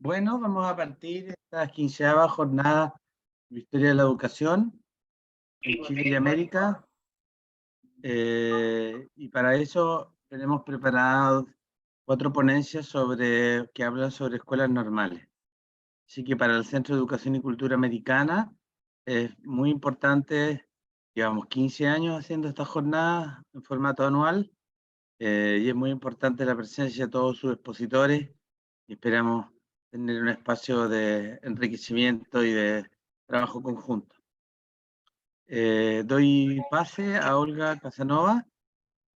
Bueno, vamos a partir esta 15ª jornada de Historia de la Educación en Chile y América. Y para eso tenemos preparadas 4 ponencias que hablan sobre escuelas normales. Así que para el Centro de Educación y Cultura Americana es muy importante, llevamos 15 años haciendo esta jornada en formato anual, y es muy importante la presencia de todos sus expositores y esperamos tener un espacio de enriquecimiento y de trabajo conjunto. Doy pase a Olga Casanova,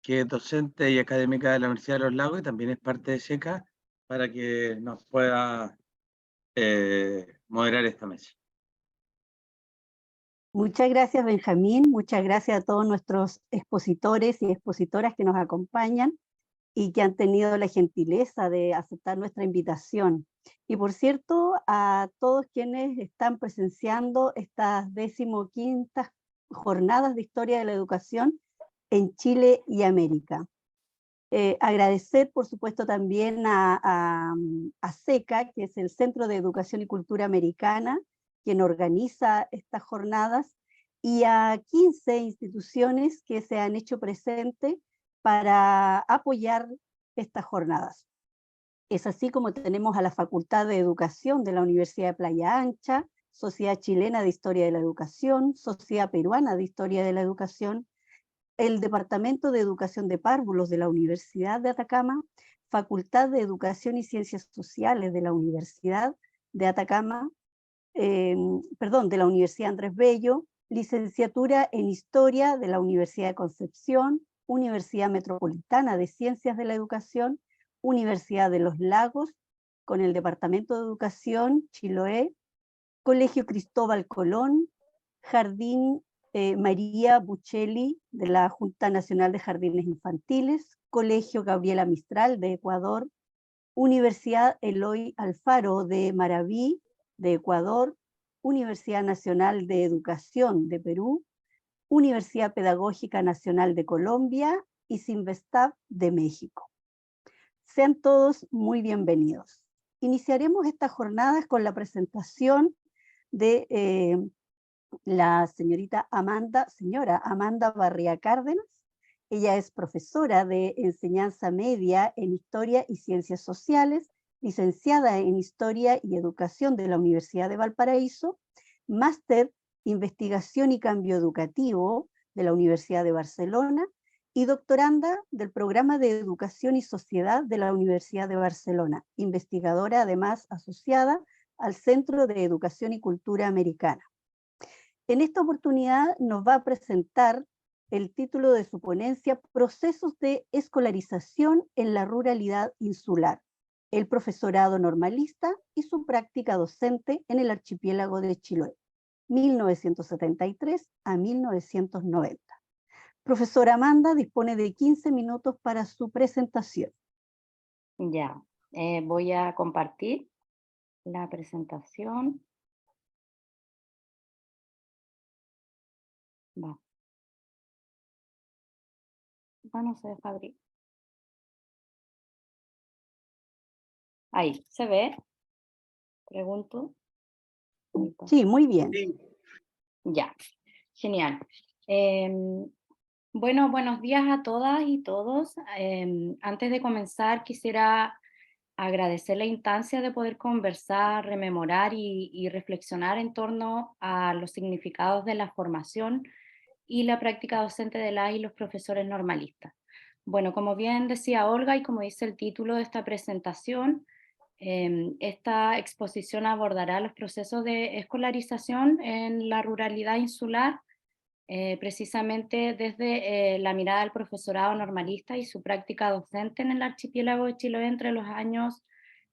que es docente y académica de la Universidad de los Lagos y también es parte de SECA, para que nos pueda moderar esta mesa. Muchas gracias, Benjamín. Muchas gracias a todos nuestros expositores y expositoras que nos acompañan y que han tenido la gentileza de aceptar nuestra invitación. Y por cierto, a todos quienes están presenciando estas 15ª jornadas de Historia de la Educación en Chile y América. Agradecer, por supuesto, también a SECA, que es el Centro de Educación y Cultura Americana, quien organiza estas jornadas, y a 15 instituciones que se han hecho presentes para apoyar estas jornadas. Es así como tenemos a la Facultad de Educación de la Universidad de Playa Ancha, Sociedad Chilena de Historia de la Educación, Sociedad Peruana de Historia de la Educación, el Departamento de Educación de Párvulos de la Universidad de Atacama, Facultad de Educación y Ciencias Sociales de la Universidad de Atacama, de la Universidad Andrés Bello, licenciatura en Historia de la Universidad de Concepción, Universidad Metropolitana de Ciencias de la Educación, Universidad de los Lagos, con el Departamento de Educación, Chiloé, Colegio Cristóbal Colón, Jardín María Buccelli de la Junta Nacional de Jardines Infantiles, Colegio Gabriela Mistral de Ecuador, Universidad Eloy Alfaro de Maraví de Ecuador, Universidad Nacional de Educación de Perú, Universidad Pedagógica Nacional de Colombia y Sinvestav de México. Sean todos muy bienvenidos. Iniciaremos estas jornadas con la presentación de la señora Amanda Barría Cárdenas. Ella es profesora de enseñanza media en Historia y Ciencias Sociales, licenciada en Historia y Educación de la Universidad de Valparaíso, máster Investigación y Cambio Educativo de la Universidad de Barcelona y doctoranda del Programa de Educación y Sociedad de la Universidad de Barcelona, investigadora además asociada al Centro de Educación y Cultura Americana. En esta oportunidad nos va a presentar el título de su ponencia, Procesos de escolarización en la ruralidad insular, el profesorado normalista y su práctica docente en el archipiélago de Chiloé, 1973 a 1990. Profesora Amanda dispone de 15 minutos para su presentación. Ya, voy a compartir la presentación. Va. No se deja abrir. Ahí, ¿se ve? Pregunto. Sí, muy bien. Sí. Ya, genial. Bueno, buenos días a todas y todos. Antes de comenzar, quisiera agradecer la instancia de poder conversar, rememorar y reflexionar en torno a los significados de la formación y la práctica docente de las y los profesores normalistas. Bueno, como bien decía Olga y como dice el título de esta presentación, esta exposición abordará los procesos de escolarización en la ruralidad insular, precisamente desde la mirada del profesorado normalista y su práctica docente en el archipiélago de Chiloé entre los años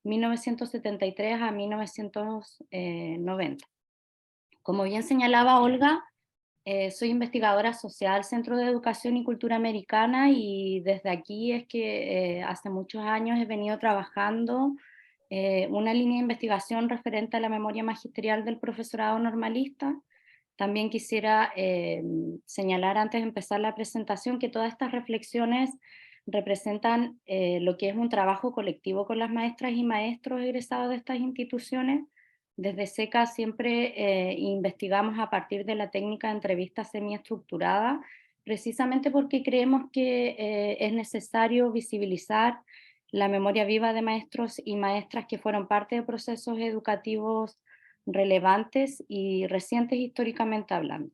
1973 a 1990. Como bien señalaba Olga, soy investigadora asociada al Centro de Educación y Cultura Americana y desde aquí es que hace muchos años he venido trabajando una línea de investigación referente a la memoria magisterial del profesorado normalista. También quisiera señalar antes de empezar la presentación que todas estas reflexiones representan lo que es un trabajo colectivo con las maestras y maestros egresados de estas instituciones. Desde SECA siempre investigamos a partir de la técnica de entrevista semiestructurada, precisamente porque creemos que es necesario visibilizar la memoria viva de maestros y maestras que fueron parte de procesos educativos relevantes y recientes históricamente hablando.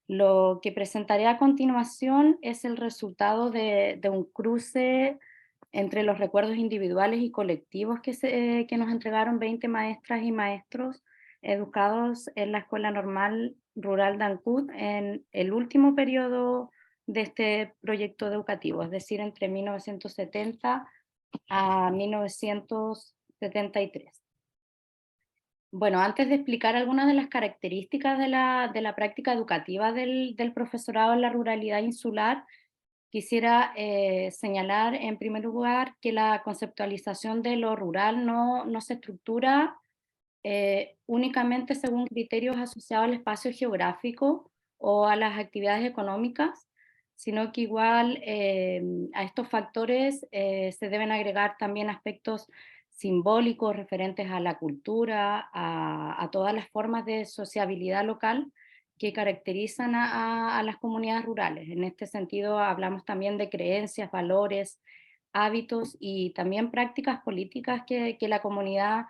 Lo que presentaré a continuación es el resultado de un cruce entre los recuerdos individuales y colectivos que nos entregaron 20 maestras y maestros educados en la Escuela Normal Rural de Ancud en el último periodo de este proyecto educativo, es decir, entre 1970 a 1973. Bueno, antes de explicar algunas de las características de la práctica educativa del profesorado en la ruralidad insular, quisiera señalar en primer lugar que la conceptualización de lo rural no se estructura únicamente según criterios asociados al espacio geográfico o a las actividades económicas, sino que igual a estos factores se deben agregar también aspectos simbólicos referentes a la cultura, a todas las formas de sociabilidad local que caracterizan a las comunidades rurales. En este sentido hablamos también de creencias, valores, hábitos y también prácticas políticas que la comunidad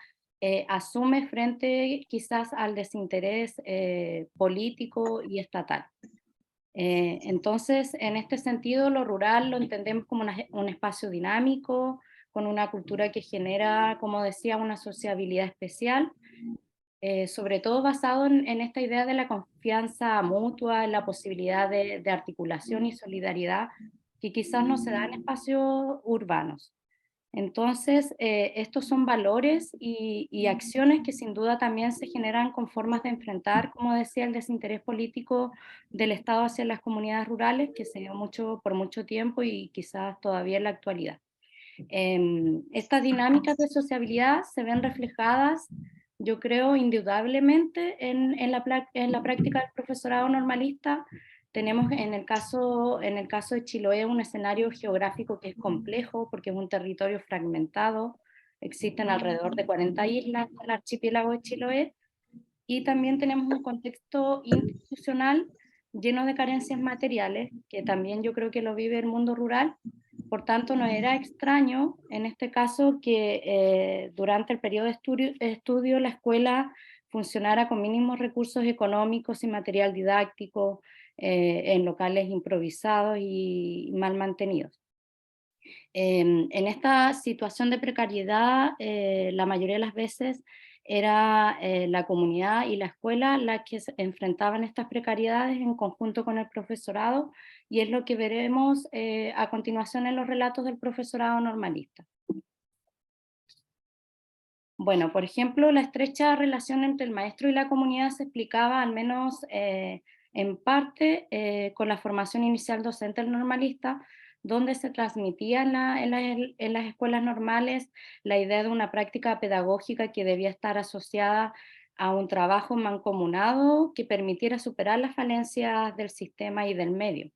asume frente quizás al desinterés político y estatal. Entonces, en este sentido, lo rural lo entendemos como un espacio dinámico, con una cultura que genera, como decía, una sociabilidad especial, sobre todo basado en esta idea de la confianza mutua, en la posibilidad de articulación y solidaridad que quizás no se da en espacios urbanos. Entonces, estos son valores y acciones que sin duda también se generan con formas de enfrentar, como decía, el desinterés político del Estado hacia las comunidades rurales, que se dio por mucho tiempo y quizás todavía en la actualidad. Estas dinámicas de sociabilidad se ven reflejadas, yo creo, indudablemente en la práctica del profesorado normalista. Tenemos en el caso de Chiloé un escenario geográfico que es complejo porque es un territorio fragmentado, existen alrededor de 40 islas en el archipiélago de Chiloé, y también tenemos un contexto institucional lleno de carencias materiales, que también yo creo que lo vive el mundo rural. Por tanto, no era extraño en este caso que durante el periodo de estudio la escuela funcionara con mínimos recursos económicos y material didáctico, en locales improvisados y mal mantenidos. En esta situación de precariedad, la mayoría de las veces era la comunidad y la escuela las que se enfrentaban estas precariedades en conjunto con el profesorado, y es lo que veremos a continuación en los relatos del profesorado normalista. Bueno, por ejemplo, la estrecha relación entre el maestro y la comunidad se explicaba, al menos en parte, con la formación inicial docente del normalista, donde se transmitía en las escuelas normales la idea de una práctica pedagógica que debía estar asociada a un trabajo mancomunado que permitiera superar las falencias del sistema y del medio.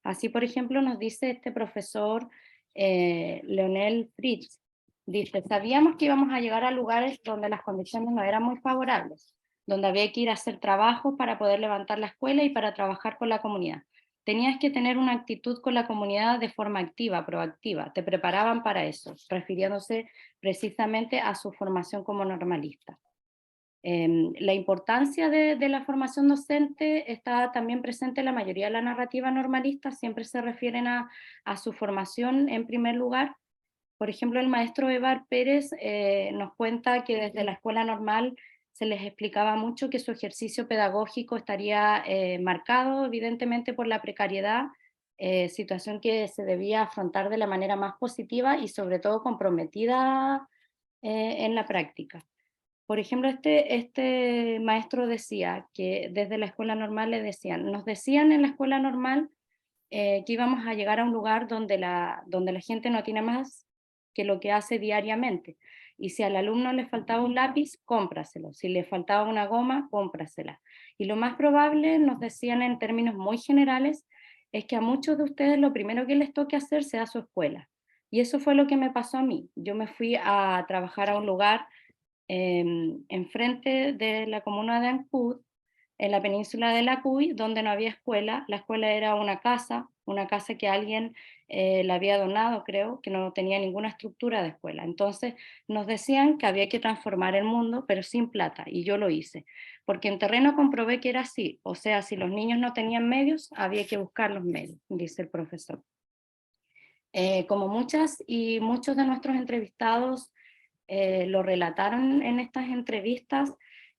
Así, por ejemplo, nos dice este profesor Leonel Fritz. Dice, sabíamos que íbamos a llegar a lugares donde las condiciones no eran muy favorables, donde había que ir a hacer trabajo para poder levantar la escuela y para trabajar con la comunidad. Tenías que tener una actitud con la comunidad de forma activa, proactiva. Te preparaban para eso, refiriéndose precisamente a su formación como normalista. La importancia de la formación docente está también presente en la mayoría de la narrativa normalista, siempre se refieren a su formación en primer lugar. Por ejemplo, el maestro Evar Pérez nos cuenta que desde la escuela normal se les explicaba mucho que su ejercicio pedagógico estaría marcado evidentemente por la precariedad, situación que se debía afrontar de la manera más positiva y sobre todo comprometida en la práctica. Por ejemplo, este maestro decía que desde la escuela normal nos decían en la escuela normal que íbamos a llegar a un lugar donde la gente no tiene más que lo que hace diariamente. Y si al alumno le faltaba un lápiz, cómpraselo. Si le faltaba una goma, cómprasela. Y lo más probable, nos decían en términos muy generales, es que a muchos de ustedes lo primero que les toque hacer sea su escuela. Y eso fue lo que me pasó a mí. Yo me fui a trabajar a un lugar enfrente de la comuna de Ancud, en la península de la Cuy, donde no había escuela. La escuela era una casa que alguien la había donado, creo, que no tenía ninguna estructura de escuela. Entonces nos decían que había que transformar el mundo, pero sin plata, y yo lo hice, porque en terreno comprobé que era así. O sea, si los niños no tenían medios, había que buscar los medios, dice el profesor. Como muchas y muchos de nuestros entrevistados lo relataron en estas entrevistas,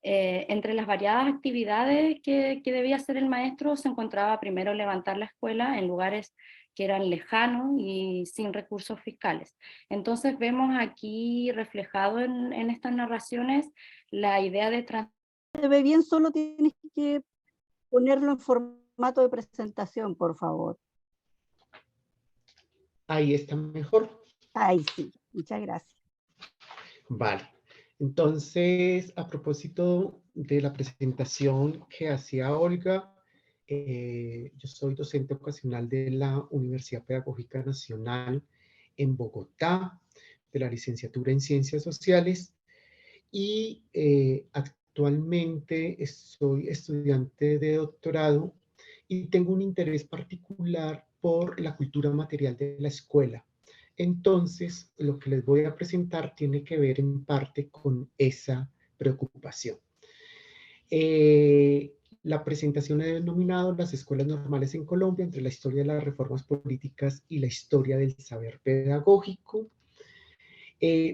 entre las variadas actividades que debía hacer el maestro se encontraba primero levantar la escuela en lugares que eran lejanos y sin recursos fiscales. Entonces vemos aquí reflejado en estas narraciones la idea de Se ve bien, solo tienes que ponerlo en formato de presentación, por favor. Ahí está mejor. Ahí sí, muchas gracias. Vale. Entonces, a propósito de la presentación que hacía Olga, yo soy docente ocasional de la Universidad Pedagógica Nacional en Bogotá, de la licenciatura en Ciencias Sociales, y actualmente soy estudiante de doctorado y tengo un interés particular por la cultura material de la escuela. Entonces, lo que les voy a presentar tiene que ver en parte con esa preocupación. La presentación he denominado Las escuelas normales en Colombia entre la historia de las reformas políticas y la historia del saber pedagógico.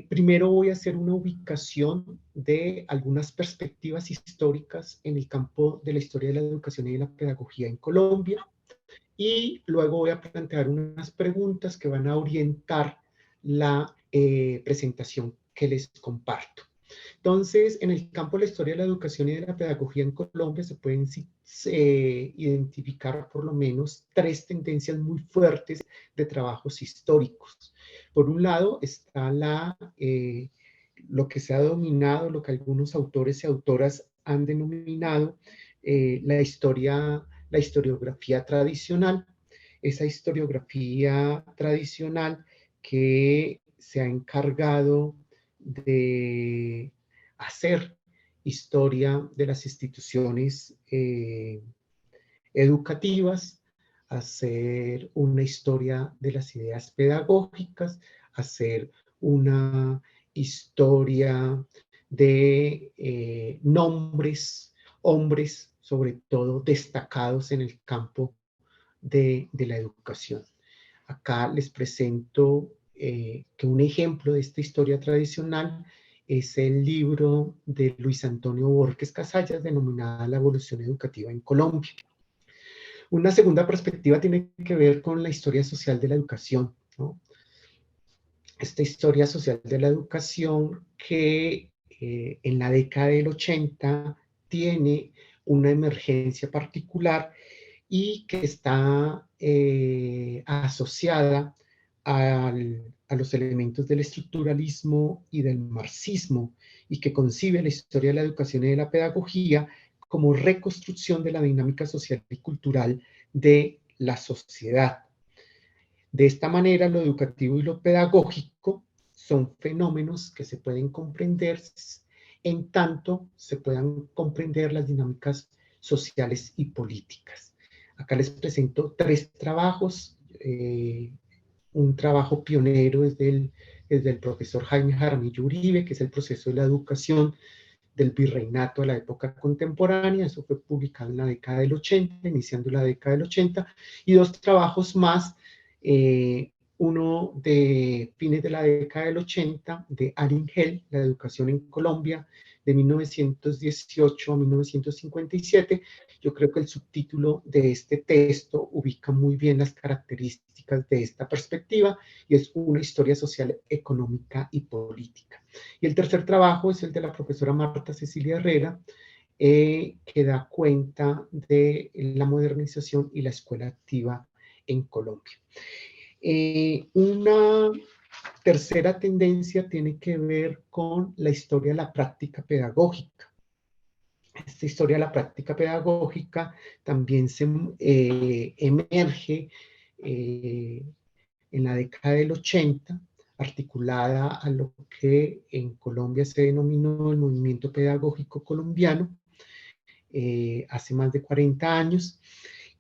Primero voy a hacer una ubicación de algunas perspectivas históricas en el campo de la historia de la educación y de la pedagogía en Colombia. Y luego voy a plantear unas preguntas que van a orientar la presentación que les comparto. Entonces, en el campo de la historia de la educación y de la pedagogía en Colombia se pueden identificar por lo menos tres tendencias muy fuertes de trabajos históricos. Por un lado está lo que se ha dominado, lo que algunos autores y autoras han denominado la historiografía tradicional, esa historiografía tradicional que se ha encargado de hacer historia de las instituciones educativas, hacer una historia de las ideas pedagógicas, hacer una historia de nombres, hombres, sobre todo destacados en el campo de la educación. Acá les presento que un ejemplo de esta historia tradicional es el libro de Luis Antonio Borges Casallas, denominada La evolución educativa en Colombia. Una segunda perspectiva tiene que ver con la historia social de la educación, ¿no? Esta historia social de la educación que en la década del 80 tiene una emergencia particular y que está asociada a los elementos del estructuralismo y del marxismo, y que concibe la historia de la educación y de la pedagogía como reconstrucción de la dinámica social y cultural de la sociedad. De esta manera, lo educativo y lo pedagógico son fenómenos que se pueden comprender en tanto se puedan comprender las dinámicas sociales y políticas. Acá les presento tres trabajos. Un trabajo pionero es del profesor Jaime Jaramillo Uribe, que es el proceso de la educación del virreinato a la época contemporánea. Eso fue publicado en la década del 80, iniciando la década del 80, y dos trabajos más, uno de fines de la década del 80, de Arin Hell, La educación en Colombia, de 1918 a 1957. Yo creo que el subtítulo de este texto ubica muy bien las características de esta perspectiva, y es una historia social, económica y política. Y el tercer trabajo es el de la profesora Marta Cecilia Herrera, que da cuenta de la modernización y la escuela activa en Colombia. Una tercera tendencia tiene que ver con la historia de la práctica pedagógica. esta historia de la práctica pedagógica también se emerge en la década del 80, articulada a lo que en Colombia se denominó el movimiento pedagógico colombiano, hace más de 40 años,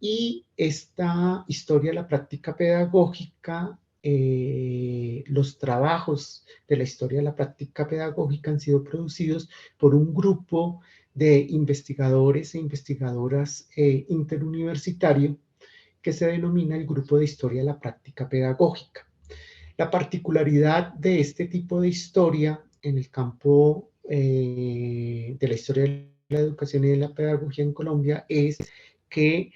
y esta historia de la práctica pedagógica, los trabajos de la historia de la práctica pedagógica han sido producidos por un grupo de investigadores e investigadoras interuniversitario que se denomina el Grupo de Historia de la Práctica Pedagógica. La particularidad de este tipo de historia en el campo de la historia de la educación y de la pedagogía en Colombia es que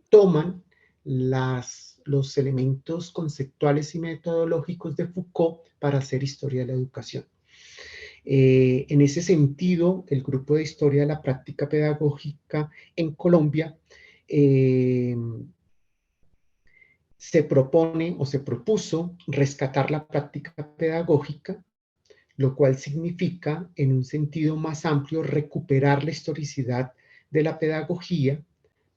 toman los elementos conceptuales y metodológicos de Foucault para hacer historia de la educación. En ese sentido, el Grupo de Historia de la Práctica Pedagógica en Colombia se propone o se propuso rescatar la práctica pedagógica, lo cual significa, en un sentido más amplio, recuperar la historicidad de la pedagogía,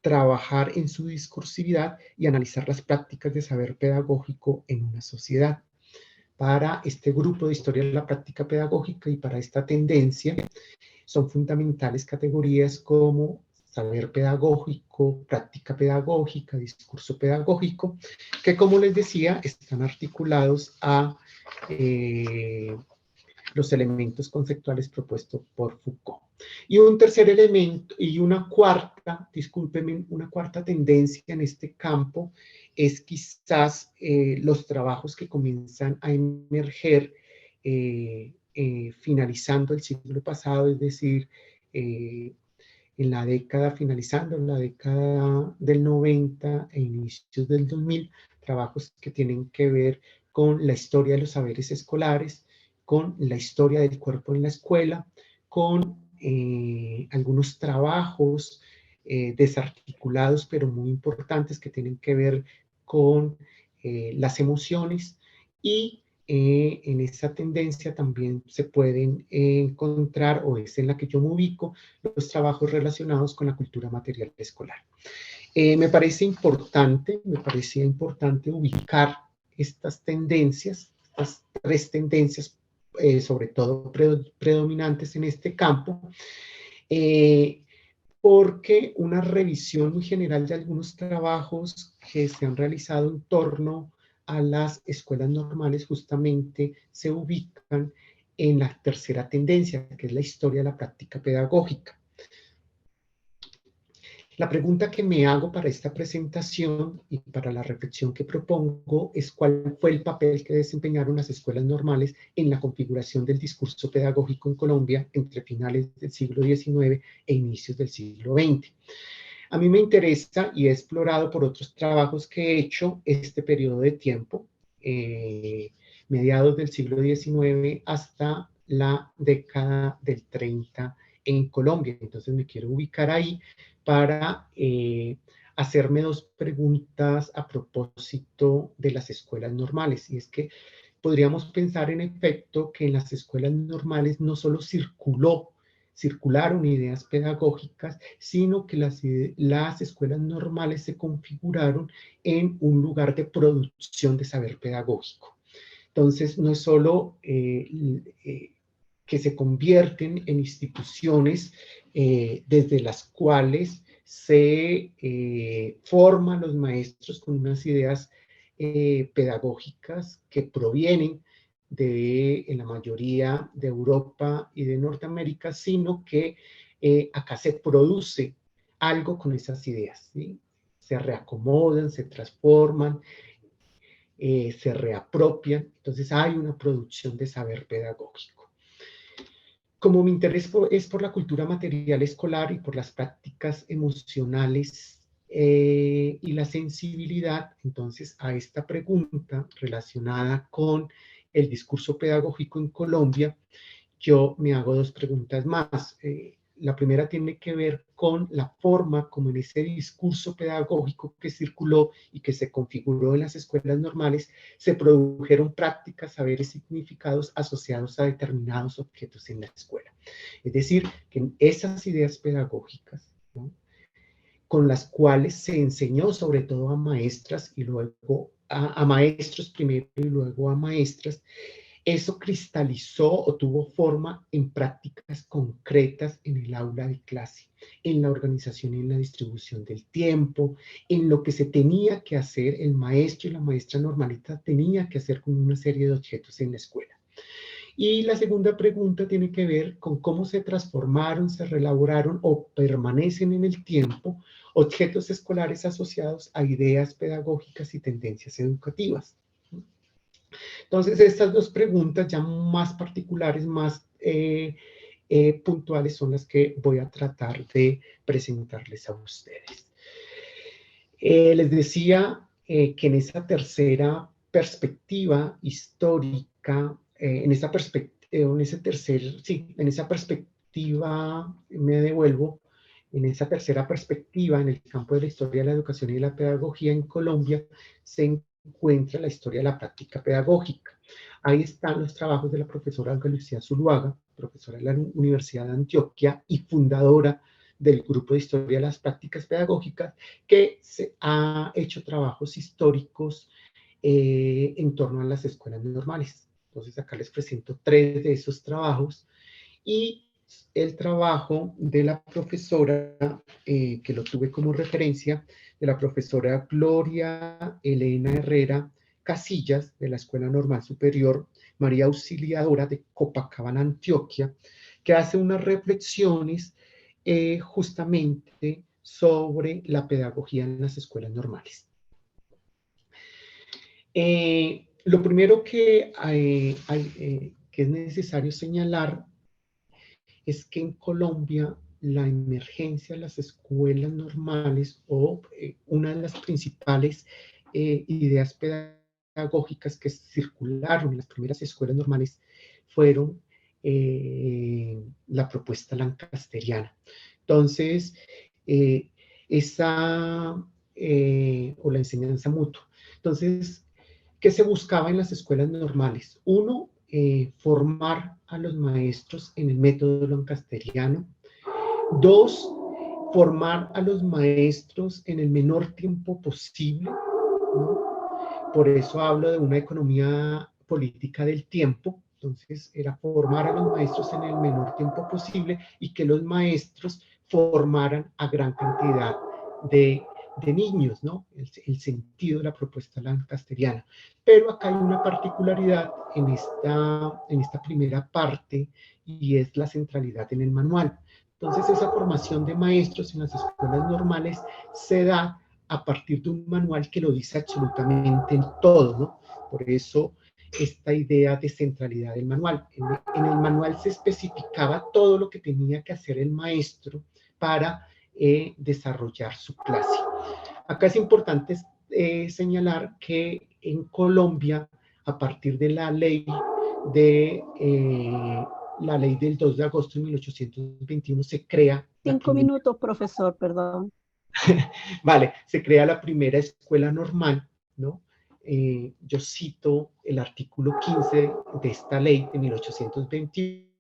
trabajar en su discursividad y analizar las prácticas de saber pedagógico en una sociedad. Para este grupo de historia de la práctica pedagógica y para esta tendencia, son fundamentales categorías como saber pedagógico, práctica pedagógica, discurso pedagógico, que, como les decía, están articulados a los elementos conceptuales propuestos por Foucault. Y un tercer elemento, y una cuarta tendencia en este campo es quizás los trabajos que comienzan a emerger finalizando el siglo pasado, es decir, finalizando en la década del 90 e inicios del 2000, trabajos que tienen que ver con la historia de los saberes escolares, con la historia del cuerpo en la escuela, con algunos trabajos desarticulados pero muy importantes que tienen que ver con las emociones, y en esa tendencia también se pueden encontrar, o es en la que yo me ubico, los trabajos relacionados con la cultura material escolar. Me parecía importante ubicar estas tendencias, estas tres tendencias, sobre todo predominantes en este campo, porque una revisión muy general de algunos trabajos que se han realizado en torno a las escuelas normales justamente se ubican en la tercera tendencia, que es la historia de la práctica pedagógica. La pregunta que me hago para esta presentación y para la reflexión que propongo es cuál fue el papel que desempeñaron las escuelas normales en la configuración del discurso pedagógico en Colombia entre finales del siglo XIX e inicios del siglo XX. A mí me interesa y he explorado por otros trabajos que he hecho este periodo de tiempo, mediados del siglo XIX hasta la década del 30 en Colombia. Entonces me quiero ubicar ahí para hacerme dos preguntas a propósito de las escuelas normales. Y es que podríamos pensar en efecto que en las escuelas normales no solo circularon ideas pedagógicas, sino que las escuelas normales se configuraron en un lugar de producción de saber pedagógico. Entonces, no es solo que se convierten en instituciones desde las cuales se forman los maestros con unas ideas pedagógicas que provienen en la mayoría de Europa y de Norteamérica, sino que acá se produce algo con esas ideas, ¿sí? Se reacomodan, se transforman, se reapropian, entonces hay una producción de saber pedagógico. Como mi interés es por la cultura material escolar y por las prácticas emocionales y la sensibilidad, entonces a esta pregunta relacionada con el discurso pedagógico en Colombia, yo me hago dos preguntas más. La primera tiene que ver con la forma como en ese discurso pedagógico que circuló y que se configuró en las escuelas normales, se produjeron prácticas, saberes, significados asociados a determinados objetos en la escuela. Es decir, que esas ideas pedagógicas, ¿no?, con las cuales se enseñó sobre todo a maestras y luego a maestros primero y luego a maestras, eso cristalizó o tuvo forma en prácticas concretas en el aula de clase, en la organización y en la distribución del tiempo, en lo que se tenía que hacer, el maestro y la maestra normalita tenía que hacer con una serie de objetos en la escuela. Y la segunda pregunta tiene que ver con cómo se transformaron, se reelaboraron o permanecen en el tiempo objetos escolares asociados a ideas pedagógicas y tendencias educativas. Entonces, estas dos preguntas ya más particulares, más puntuales, son las que voy a tratar de presentarles a ustedes. Les decía que en esa tercera perspectiva histórica, en esa perspectiva, me devuelvo, en esa tercera perspectiva, en el campo de la historia de la educación y de la pedagogía en Colombia, se encuentra la historia de la práctica pedagógica. Ahí están los trabajos de la profesora Olga Lucía Zuluaga, profesora de la Universidad de Antioquia y fundadora del Grupo de Historia de las Prácticas Pedagógicas, que se ha hecho trabajos históricos en torno a las escuelas normales. Entonces acá les presento 3 de esos trabajos y el trabajo de la profesora, que lo tuve como referencia, de la profesora Gloria Elena Herrera Casillas, de la Escuela Normal Superior María Auxiliadora de Copacabana, Antioquia, que hace unas reflexiones justamente sobre la pedagogía en las escuelas normales. Lo primero que es necesario señalar es que en Colombia la emergencia de las escuelas normales o una de las principales ideas pedagógicas que circularon en las primeras escuelas normales fueron la propuesta lancasteriana. Entonces, o la enseñanza mutua. Entonces, ¿qué se buscaba en las escuelas normales? Uno, formar a los maestros en el método lancasteriano. 2, formar a los maestros en el menor tiempo posible, ¿no? Por eso hablo de una economía política del tiempo. Entonces, era formar a los maestros en el menor tiempo posible y que los maestros formaran a gran cantidad de niños, ¿no? El sentido de la propuesta lancasteriana. Pero acá hay una particularidad en esta primera parte y es la centralidad en el manual. Entonces, esa formación de maestros en las escuelas normales se da a partir de un manual que lo dice absolutamente en todo, ¿no? Por eso esta idea de centralidad del manual. En el manual se especificaba todo lo que tenía que hacer el maestro para desarrollar su clase. Acá es importante señalar que en Colombia, a partir de la ley del 2 de agosto de 1821, se crea... 5 minutos, profesor, perdón. Vale, se crea la primera escuela normal, ¿no? Yo cito el artículo 15 de esta ley de 1821.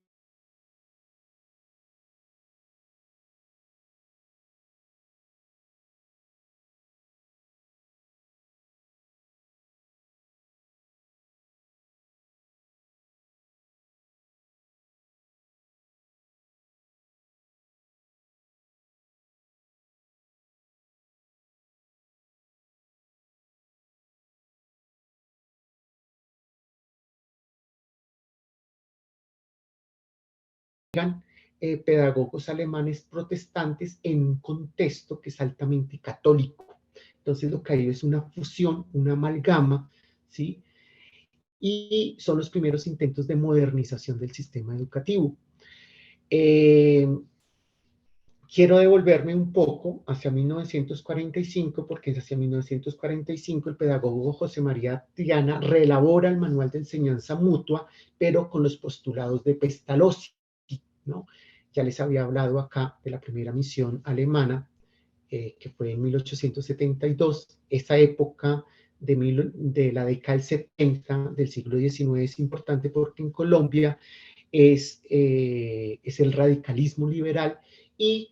Pedagogos alemanes protestantes en un contexto que es altamente católico. Entonces lo que hay es una fusión, una amalgama, ¿sí? Y son los primeros intentos de modernización del sistema educativo. Quiero devolverme un poco hacia 1945, porque hacia 1945 el pedagogo José María Triana reelabora el manual de enseñanza mutua, pero con los postulados de Pestalozzi, ¿no? Ya les había hablado acá de la primera misión alemana, que fue en 1872. Esa época de la década del 70 del siglo XIX es importante porque en Colombia es el radicalismo liberal, y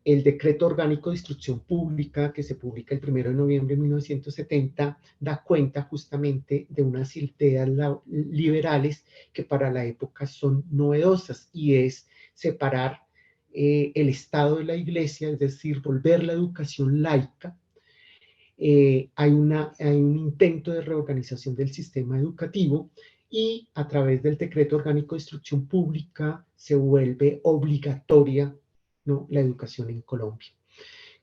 el Decreto Orgánico de Instrucción Pública, que se publica el 1 de noviembre de 1970, da cuenta justamente de unas ideas liberales que para la época son novedosas, y es separar el Estado de la Iglesia, es decir, volver la educación laica. Hay un intento de reorganización del sistema educativo, y a través del Decreto Orgánico de Instrucción Pública se vuelve obligatoria, ¿no?, la educación en Colombia.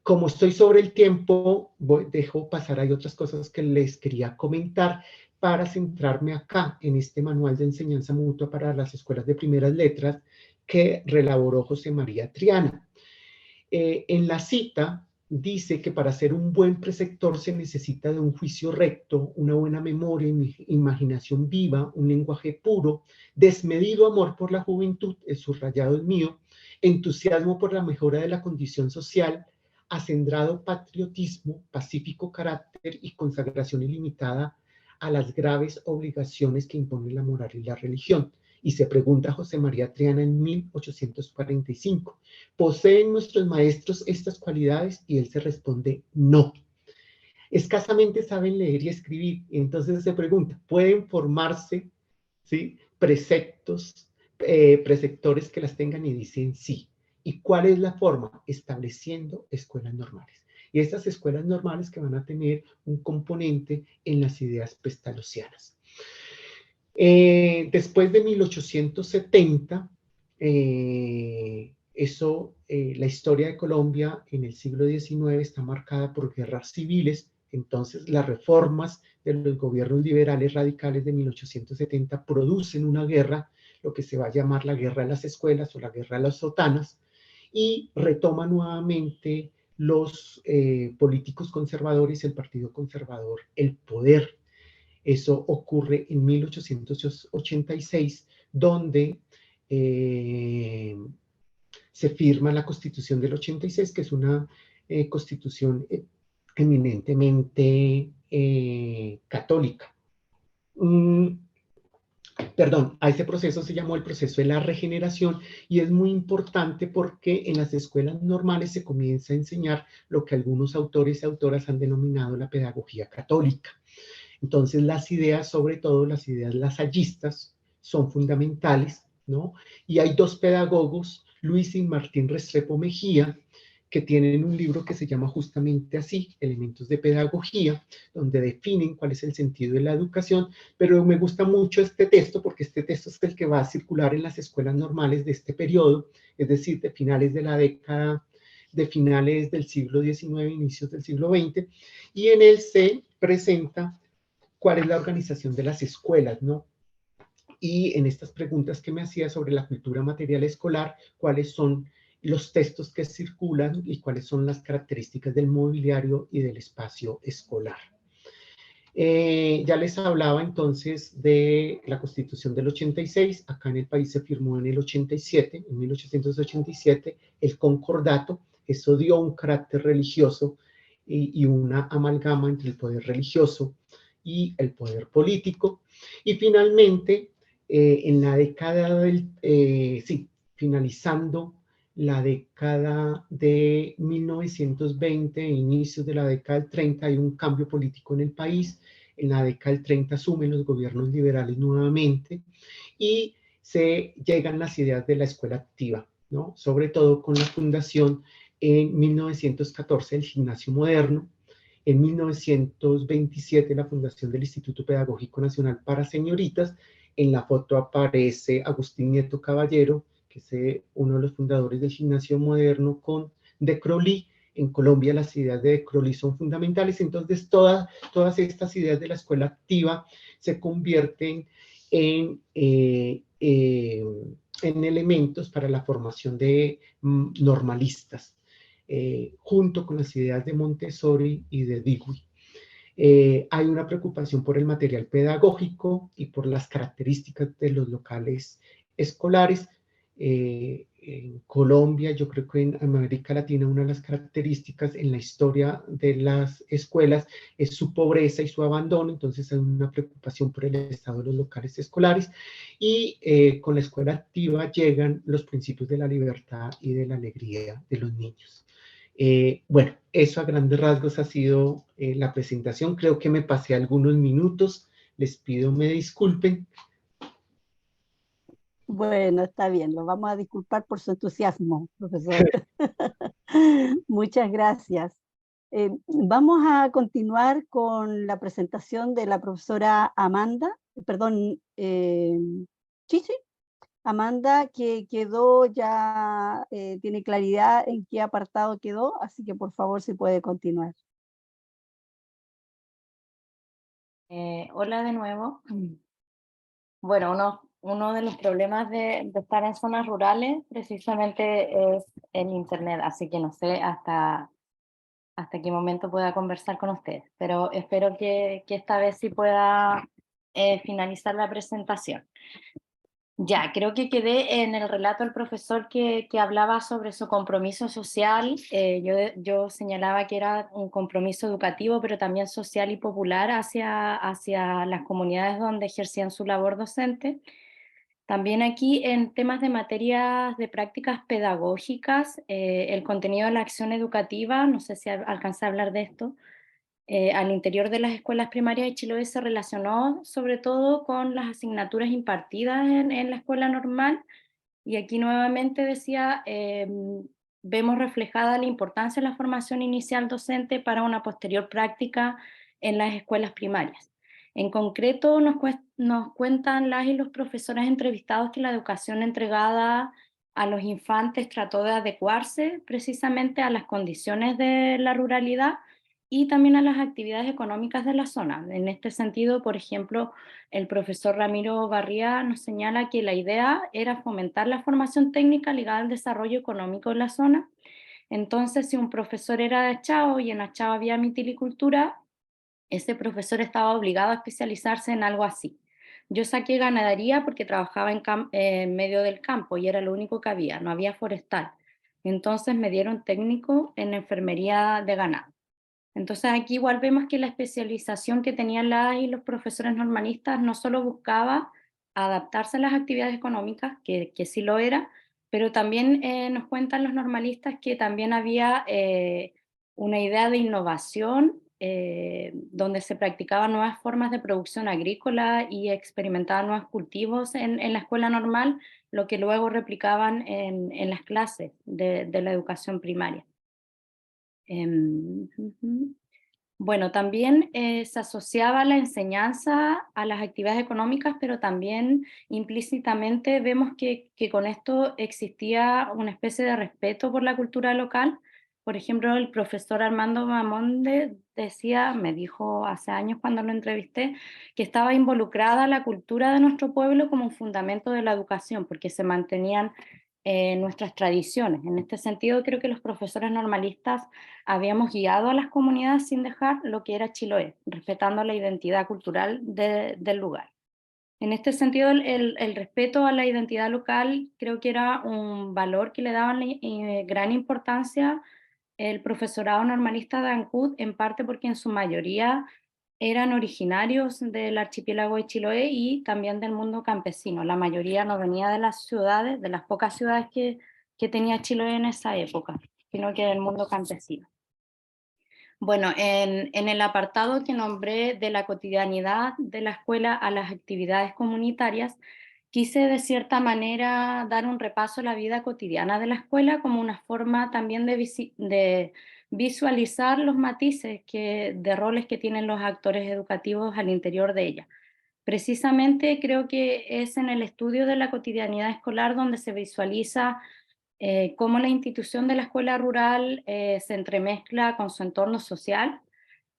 Como estoy sobre el tiempo, dejo pasar, hay otras cosas que les quería comentar para centrarme acá en este manual de enseñanza mutua para las escuelas de primeras letras que reelaboró José María Triana. En la cita dice que para ser un buen preceptor se necesita de un juicio recto, una buena memoria, imaginación viva, un lenguaje puro, desmedido amor por la juventud, el subrayado es mío, entusiasmo por la mejora de la condición social, acendrado patriotismo, pacífico carácter y consagración ilimitada a las graves obligaciones que imponen la moral y la religión. Y se pregunta José María Triana en 1845, ¿poseen nuestros maestros estas cualidades? Y él se responde, no. Escasamente saben leer y escribir. Y entonces se pregunta, ¿pueden formarse, ¿sí?, preceptores que las tengan? Y dicen sí. ¿Y cuál es la forma? Estableciendo escuelas normales. Y estas escuelas normales que van a tener un componente en las ideas pestalozzianas. Después de 1870, la historia de Colombia en el siglo XIX está marcada por guerras civiles. Entonces, las reformas de los gobiernos liberales radicales de 1870 producen una guerra, lo que se va a llamar la guerra de las escuelas o la guerra de las sotanas, y retoma nuevamente los políticos conservadores, el Partido Conservador, el poder. Eso ocurre en 1886, donde se firma la Constitución del 86, que es una constitución eminentemente católica. Perdón, a ese proceso se llamó el proceso de la regeneración, y es muy importante porque en las escuelas normales se comienza a enseñar lo que algunos autores y autoras han denominado la pedagogía católica. Entonces las ideas, sobre todo las ideas lasallistas, son fundamentales, ¿no? Y hay dos pedagogos, Luis y Martín Restrepo Mejía, que tienen un libro que se llama justamente así, Elementos de Pedagogía, donde definen cuál es el sentido de la educación. Pero me gusta mucho este texto porque este texto es el que va a circular en las escuelas normales de este periodo, es decir, de finales del siglo XIX, inicios del siglo XX, y en él se presenta cuál es la organización de las escuelas, ¿no? Y en estas preguntas que me hacía sobre la cultura material escolar, cuáles son los textos que circulan y cuáles son las características del mobiliario y del espacio escolar. Ya les hablaba entonces de la Constitución del 86, acá en el país se firmó en el 87, en 1887, el concordato. Eso dio un carácter religioso y una amalgama entre el poder religioso y el poder político. Y finalmente, en la década finalizando la década de 1920 e inicios de la década del 30, hay un cambio político en el país. En la década del 30 asumen los gobiernos liberales nuevamente y se llegan las ideas de la escuela activa, ¿no? Sobre todo con la fundación en 1914 del Gimnasio Moderno, en 1927 la fundación del Instituto Pedagógico Nacional para Señoritas. En la foto aparece Agustín Nieto Caballero, que es uno de los fundadores del Gimnasio Moderno, con De Crolí. En Colombia las ideas de Crolí son fundamentales. Entonces todas estas ideas de la escuela activa se convierten en elementos para la formación de normalistas, junto con las ideas de Montessori y de Dewey. Hay una preocupación por el material pedagógico y por las características de los locales escolares. En Colombia, yo creo que en América Latina, una de las características en la historia de las escuelas es su pobreza y su abandono, entonces hay una preocupación por el estado de los locales escolares, y con la escuela activa llegan los principios de la libertad y de la alegría de los niños. Bueno, eso a grandes rasgos ha sido la presentación. Creo que me pasé algunos minutos. Les pido me disculpen. Bueno, está bien, lo vamos a disculpar por su entusiasmo, profesor. Muchas gracias. Vamos a continuar con la presentación de la profesora Amanda, perdón, Chichi. Amanda, que quedó ya, tiene claridad en qué apartado quedó, así que por favor si puede continuar. Hola de nuevo. Bueno, uno de los problemas de estar en zonas rurales precisamente es el internet, así que no sé hasta qué momento pueda conversar con ustedes, pero espero que esta vez sí pueda finalizar la presentación. Ya, creo que quedé en el relato del profesor que hablaba sobre su compromiso social. Yo señalaba que era un compromiso educativo, pero también social y popular hacia las comunidades donde ejercían su labor docente. También aquí en temas de materias de prácticas pedagógicas, el contenido de la acción educativa, no sé si alcancé a hablar de esto, al interior de las escuelas primarias de Chiloé se relacionó sobre todo con las asignaturas impartidas en la escuela normal, y aquí nuevamente decía, vemos reflejada la importancia de la formación inicial docente para una posterior práctica en las escuelas primarias. En concreto, nos cuentan las y los profesores entrevistados que la educación entregada a los infantes trató de adecuarse precisamente a las condiciones de la ruralidad y también a las actividades económicas de la zona. En este sentido, por ejemplo, el profesor Ramiro Barría nos señala que la idea era fomentar la formación técnica ligada al desarrollo económico de la zona. Entonces, si un profesor era de Achao y en Achao había mitilicultura, ese profesor estaba obligado a especializarse en algo así. Yo saqué ganadería porque trabajaba en medio del campo y era lo único que había, no había forestal. Entonces me dieron técnico en enfermería de ganado. Entonces aquí igual vemos que la especialización que tenían las y los profesores normalistas no solo buscaba adaptarse a las actividades económicas, que sí lo era, pero también nos cuentan los normalistas que también había una idea de innovación donde se practicaban nuevas formas de producción agrícola y experimentaban nuevos cultivos en la escuela normal, lo que luego replicaban en las clases de la educación primaria. Bueno, también se asociaba la enseñanza a las actividades económicas, pero también implícitamente vemos que con esto existía una especie de respeto por la cultura local. Por ejemplo, el profesor Armando Mamonde decía, me dijo hace años cuando lo entrevisté, que estaba involucrada la cultura de nuestro pueblo como un fundamento de la educación, porque se mantenían nuestras tradiciones. En este sentido, creo que los profesores normalistas habíamos guiado a las comunidades sin dejar lo que era Chiloé, respetando la identidad cultural del lugar. En este sentido, el respeto a la identidad local creo que era un valor que le daban gran importancia el profesorado normalista de Ancud, en parte porque en su mayoría eran originarios del archipiélago de Chiloé y también del mundo campesino. La mayoría no venía de las ciudades, de las pocas ciudades que tenía Chiloé en esa época, sino que del mundo campesino. Bueno, en el apartado que nombré de la cotidianidad de la escuela a las actividades comunitarias, quise de cierta manera dar un repaso a la vida cotidiana de la escuela como una forma también de visualizar los matices de roles que tienen los actores educativos al interior de ella. Precisamente creo que es en el estudio de la cotidianidad escolar donde se visualiza cómo la institución de la escuela rural se entremezcla con su entorno social,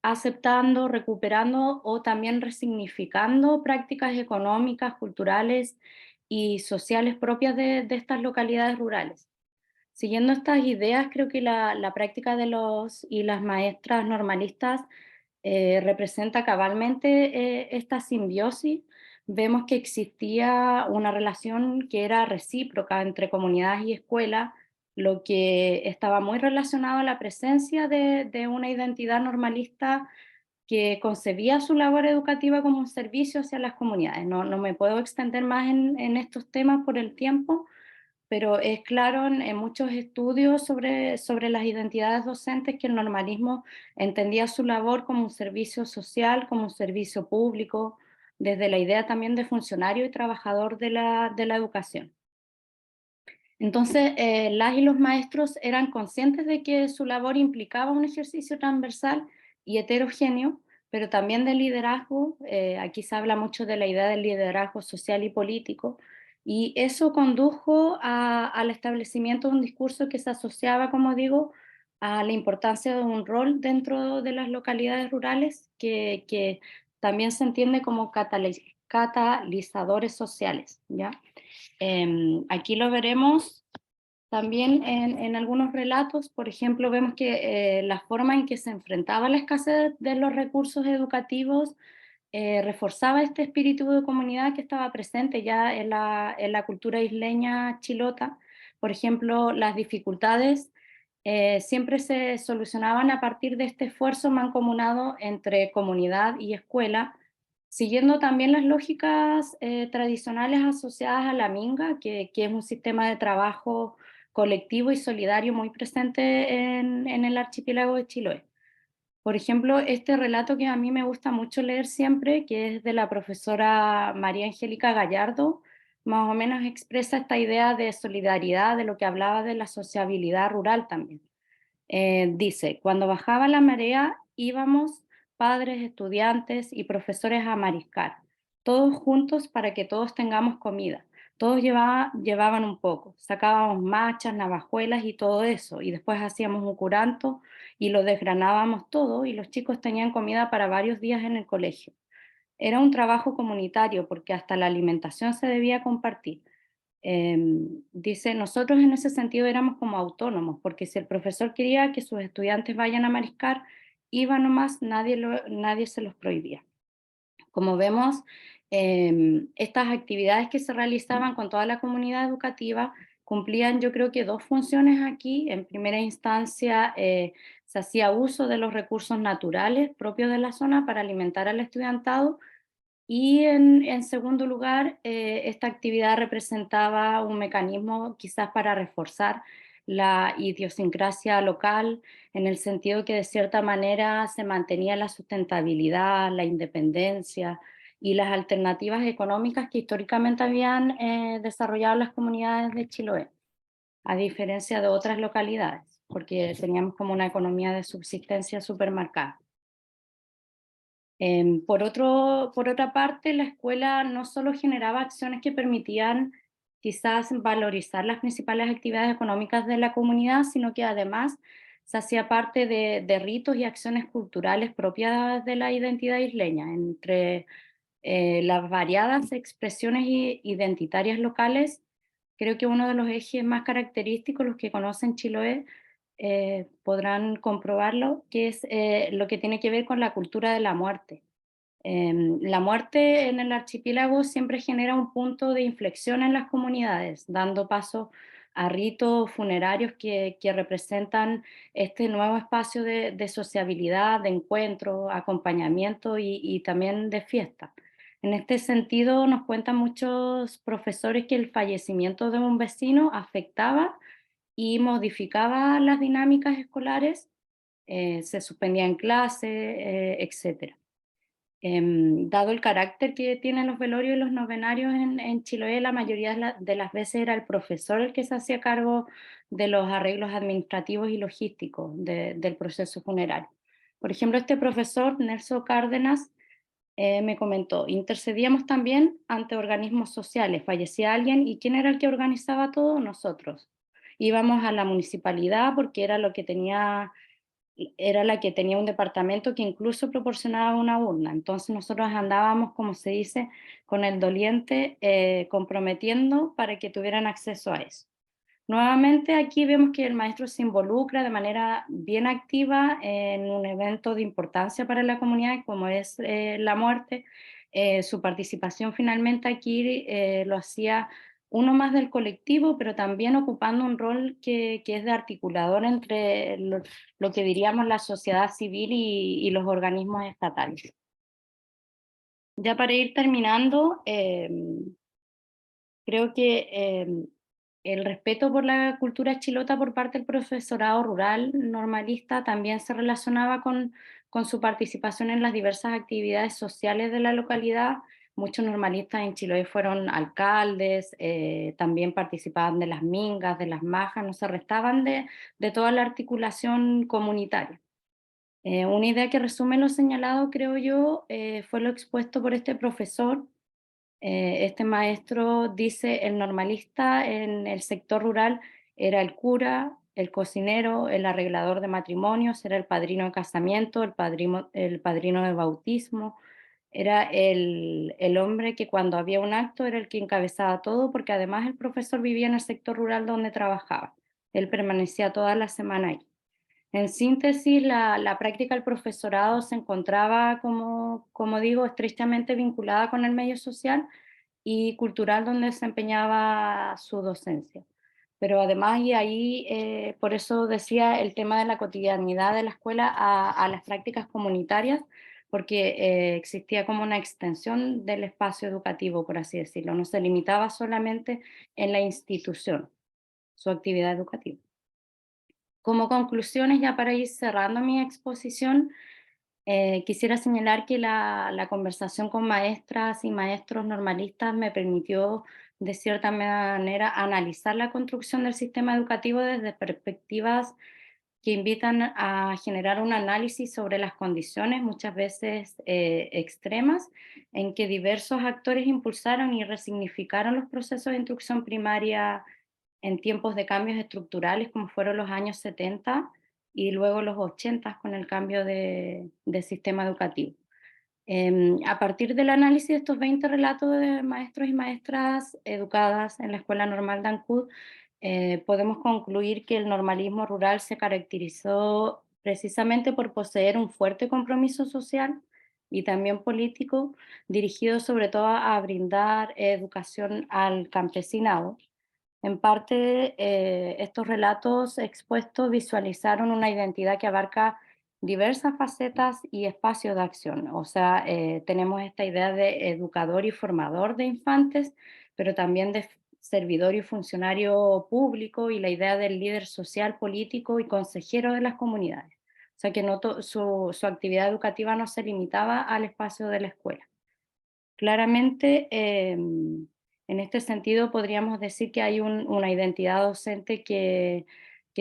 aceptando, recuperando o también resignificando prácticas económicas, culturales y sociales propias de estas localidades rurales. Siguiendo estas ideas, creo que la práctica de los y las maestras normalistas representa cabalmente esta simbiosis, vemos que existía una relación que era recíproca entre comunidades y escuela, lo que estaba muy relacionado a la presencia de una identidad normalista que concebía su labor educativa como un servicio hacia las comunidades. No me puedo extender más en estos temas por el tiempo, pero es claro en muchos estudios sobre las identidades docentes que el normalismo entendía su labor como un servicio social, como un servicio público, desde la idea también de funcionario y trabajador de la educación. Entonces, las y los maestros eran conscientes de que su labor implicaba un ejercicio transversal y heterogéneo, pero también de liderazgo. Aquí se habla mucho de la idea del liderazgo social y político, y eso condujo al establecimiento de un discurso que se asociaba, como digo, a la importancia de un rol dentro de las localidades rurales, que también se entiende como catalizadores sociales, ¿ya? Aquí lo veremos también en algunos relatos. Por ejemplo, vemos que la forma en que se enfrentaba la escasez de los recursos educativos reforzaba este espíritu de comunidad que estaba presente ya en la cultura isleña chilota. Por ejemplo, las dificultades siempre se solucionaban a partir de este esfuerzo mancomunado entre comunidad y escuela, siguiendo también las lógicas tradicionales asociadas a la minga, que es un sistema de trabajo colectivo y solidario muy presente en el archipiélago de Chiloé. Por ejemplo, este relato que a mí me gusta mucho leer siempre, que es de la profesora María Angélica Gallardo, más o menos expresa esta idea de solidaridad, de lo que hablaba de la sociabilidad rural también. Dice, cuando bajaba la marea íbamos padres, estudiantes y profesores a mariscar, todos juntos para que todos tengamos comida. Todos llevaban un poco, sacábamos machas, navajuelas y todo eso, y después hacíamos un curanto y lo desgranábamos todo, y los chicos tenían comida para varios días en el colegio. Era un trabajo comunitario porque hasta la alimentación se debía compartir. Dice, nosotros en ese sentido éramos como autónomos, porque si el profesor quería que sus estudiantes vayan a mariscar, iba nomás, nadie se los prohibía. Como vemos, estas actividades que se realizaban con toda la comunidad educativa cumplían, yo creo que dos funciones aquí. En primera instancia, se hacía uso de los recursos naturales propios de la zona para alimentar al estudiantado, y en segundo lugar, esta actividad representaba un mecanismo quizás para reforzar la idiosincrasia local, en el sentido que de cierta manera se mantenía la sustentabilidad, la independencia y las alternativas económicas que históricamente habían desarrollado las comunidades de Chiloé, a diferencia de otras localidades, porque teníamos como una economía de subsistencia súper marcada. Por otra parte, la escuela no solo generaba acciones que permitían quizás valorizar las principales actividades económicas de la comunidad, sino que además se hacía parte de ritos y acciones culturales propias de la identidad isleña. Entre las variadas expresiones identitarias locales, creo que uno de los ejes más característicos, los que conocen Chiloé, podrán comprobarlo, que es lo que tiene que ver con la cultura de la muerte. La muerte en el archipiélago siempre genera un punto de inflexión en las comunidades, dando paso a ritos funerarios que representan este nuevo espacio de sociabilidad, de encuentro, acompañamiento y también de fiesta. En este sentido, nos cuentan muchos profesores que el fallecimiento de un vecino afectaba y modificaba las dinámicas escolares, se suspendían clases, etc. Dado el carácter que tienen los velorios y los novenarios en Chiloé, la mayoría de las veces era el profesor el que se hacía cargo de los arreglos administrativos y logísticos del proceso funerario. Por ejemplo, este profesor, Nelson Cárdenas, me comentó, intercedíamos también ante organismos sociales, fallecía alguien y ¿quién era el que organizaba todo? Nosotros. Íbamos a la municipalidad porque era la que tenía un departamento que incluso proporcionaba una urna. Entonces nosotros andábamos, como se dice, con el doliente comprometiendo para que tuvieran acceso a eso. Nuevamente aquí vemos que el maestro se involucra de manera bien activa en un evento de importancia para la comunidad como es la muerte, Su participación finalmente aquí lo hacía uno más del colectivo, pero también ocupando un rol que es de articulador entre lo que diríamos la sociedad civil y los organismos estatales. Ya para ir terminando, creo que el respeto por la cultura chilota por parte del profesorado rural normalista también se relacionaba con su participación en las diversas actividades sociales de la localidad. Muchos normalistas en Chiloé fueron alcaldes, también participaban de las mingas, de las majas, no se restaban de toda la articulación comunitaria. Una idea que resume lo señalado, creo yo, fue lo expuesto por este profesor. Este maestro dice, el normalista en el sector rural era el cura, el cocinero, el arreglador de matrimonios, era el padrino de casamiento, el padrino de bautismo, era el hombre que cuando había un acto era el que encabezaba todo, porque además el profesor vivía en el sector rural donde trabajaba. Él permanecía toda la semana ahí. En síntesis, la práctica del profesorado se encontraba, como digo, estrechamente vinculada con el medio social y cultural donde desempeñaba su docencia. Pero además, y ahí, por eso decía el tema de la cotidianidad de la escuela a las prácticas comunitarias, porque existía como una extensión del espacio educativo, por así decirlo. No se limitaba solamente en la institución, su actividad educativa. Como conclusiones, ya para ir cerrando mi exposición, quisiera señalar que la conversación con maestras y maestros normalistas me permitió, de cierta manera, analizar la construcción del sistema educativo desde perspectivas que invitan a generar un análisis sobre las condiciones, muchas veces extremas, en que diversos actores impulsaron y resignificaron los procesos de instrucción primaria en tiempos de cambios estructurales como fueron los años 70 y luego los 80 con el cambio de sistema educativo. A partir del análisis de estos 20 relatos de maestros y maestras educadas en la Escuela Normal de Ancud, podemos concluir que el normalismo rural se caracterizó precisamente por poseer un fuerte compromiso social y también político, dirigido sobre todo a brindar educación al campesinado. En parte, estos relatos expuestos visualizaron una identidad que abarca diversas facetas y espacios de acción. O sea, tenemos esta idea de educador y formador de infantes, pero también de servidor y funcionario público y la idea del líder social, político y consejero de las comunidades. O sea, que su actividad educativa no se limitaba al espacio de la escuela. Claramente, en este sentido podríamos decir que hay una identidad docente que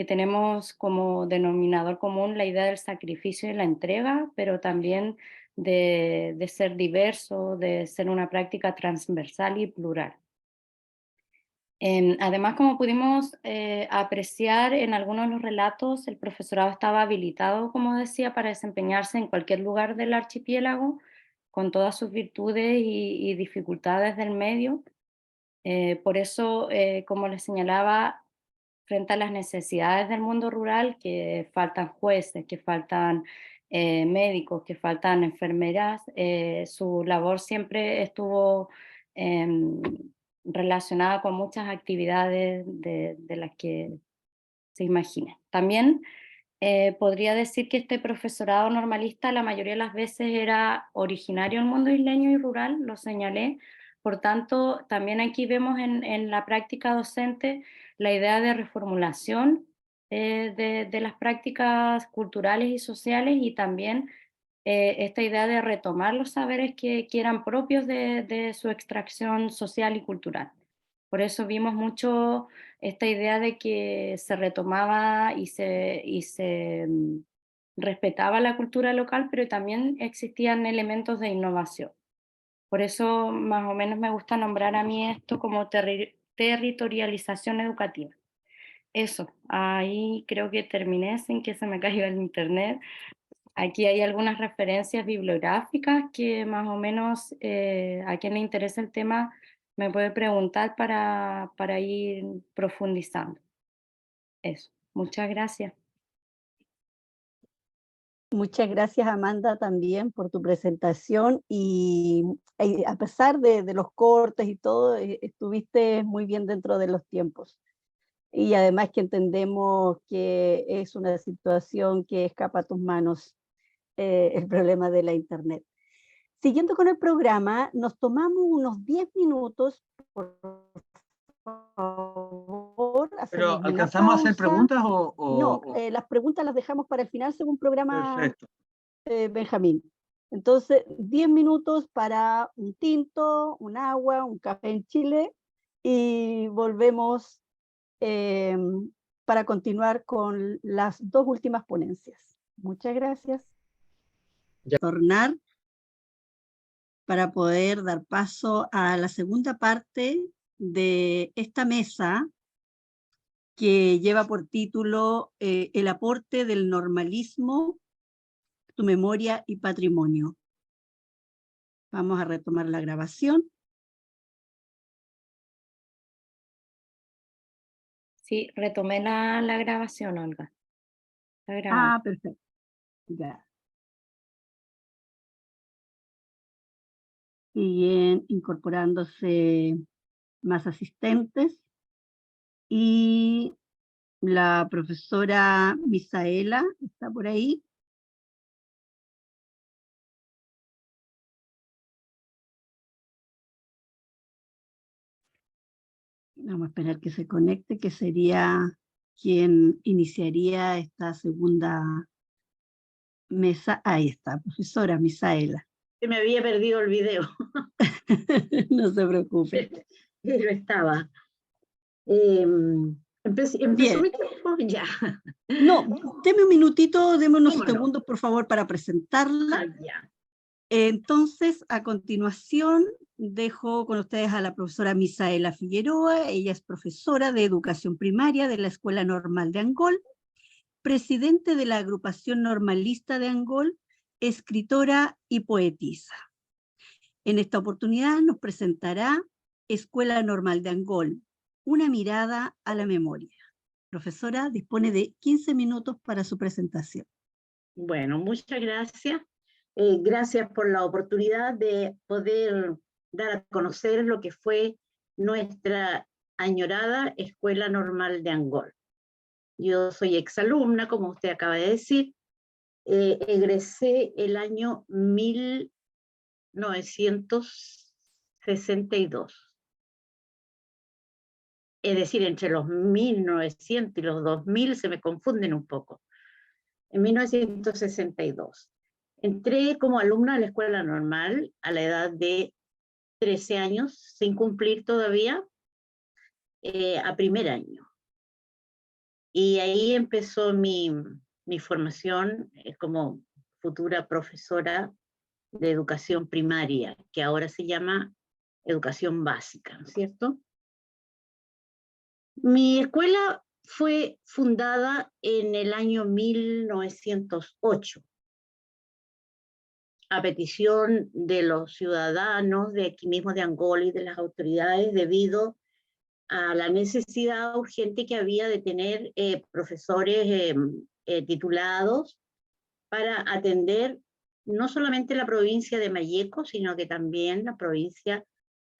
tenemos como denominador común la idea del sacrificio y la entrega, pero también de ser diverso, de ser una práctica transversal y plural. Además, como pudimos apreciar en algunos de los relatos, el profesorado estaba habilitado, como decía, para desempeñarse en cualquier lugar del archipiélago, con todas sus virtudes y dificultades del medio. Por eso, como les señalaba, frente a las necesidades del mundo rural, que faltan jueces, que faltan médicos, que faltan enfermeras, su labor siempre estuvo em, relacionada con muchas actividades de las que se imaginen. También podría decir que este profesorado normalista la mayoría de las veces era originario del mundo isleño y rural, lo señalé. Por tanto, también aquí vemos en la práctica docente la idea de reformulación de las prácticas culturales y sociales y también esta idea de retomar los saberes que eran propios de su extracción social y cultural. Por eso vimos mucho esta idea de que se retomaba y se respetaba la cultura local, pero también existían elementos de innovación. Por eso más o menos me gusta nombrar a mí esto como territorialización educativa. Eso, ahí creo que terminé sin que se me caiga el internet. Aquí hay algunas referencias bibliográficas que más o menos a quien le interesa el tema me puede preguntar para ir profundizando. Eso, muchas gracias. Muchas gracias, Amanda, también por tu presentación y a pesar de los cortes y todo, estuviste muy bien dentro de los tiempos. Y además que entendemos que es una situación que escapa a tus manos, el problema de la Internet. Siguiendo con el programa, nos tomamos unos 10 minutos, por favor, Pero hacemos una ¿alcanzamos a hacer pausa. preguntas No, las preguntas las dejamos para el final según programa Perfecto. Benjamín. Entonces, 10 minutos para un tinto, un agua, un café en Chile y volvemos para continuar con las dos últimas ponencias. Muchas gracias. Ya. Tornar para poder dar paso a la segunda parte de esta mesa que lleva por título El aporte del normalismo, tu memoria y patrimonio. Vamos a retomar la grabación. Sí, retomé la grabación, Olga. Está grabando. Ah, perfecto. Ya. Siguen incorporándose más asistentes y la profesora Misaela está por ahí. Vamos a esperar que se conecte, que sería quien iniciaría esta segunda mesa. Ahí está, profesora Misaela. Se me había perdido el video. No se preocupe. Pero estaba. ¿Empezó Bien. mi tiempo? Ya. No, deme un minutito, deme unos ¿Cómo no? segundos, por favor, para presentarla. Ya. Entonces, a continuación, dejo con ustedes a la profesora Misaela Figueroa. Ella es profesora de educación primaria de la Escuela Normal de Angol, presidente de la agrupación normalista de Angol, escritora y poetisa. En esta oportunidad nos presentará Escuela Normal de Angol, una mirada a la memoria. Profesora, dispone de 15 minutos para su presentación. Bueno, muchas gracias. Gracias por la oportunidad de poder dar a conocer lo que fue nuestra añorada Escuela Normal de Angol. Yo soy exalumna, como usted acaba de decir. Egresé el año 1962. Es decir, entre los 1900 y los 2000 se me confunden un poco. En 1962. Entré como alumna a la escuela normal a la edad de 13 años, sin cumplir todavía, a primer año. Y ahí empezó mi formación como futura profesora de educación primaria, que ahora se llama educación básica, ¿no es cierto? Mi escuela fue fundada en el año 1908, a petición de los ciudadanos de aquí mismo de Angola y de las autoridades, debido a la necesidad urgente que había de tener profesores titulados para atender no solamente la provincia de Malleco, sino que también la provincia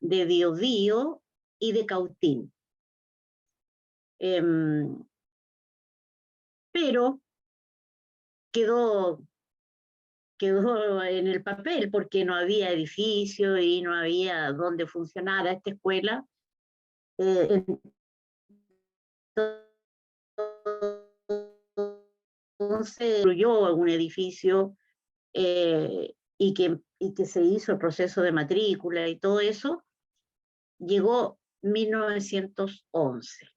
de Biobío y de Cautín. Pero quedó en el papel porque no había edificio y no había dónde funcionara esta escuela. Entonces construyó un edificio y que se hizo el proceso de matrícula y todo eso. Llegó 1911.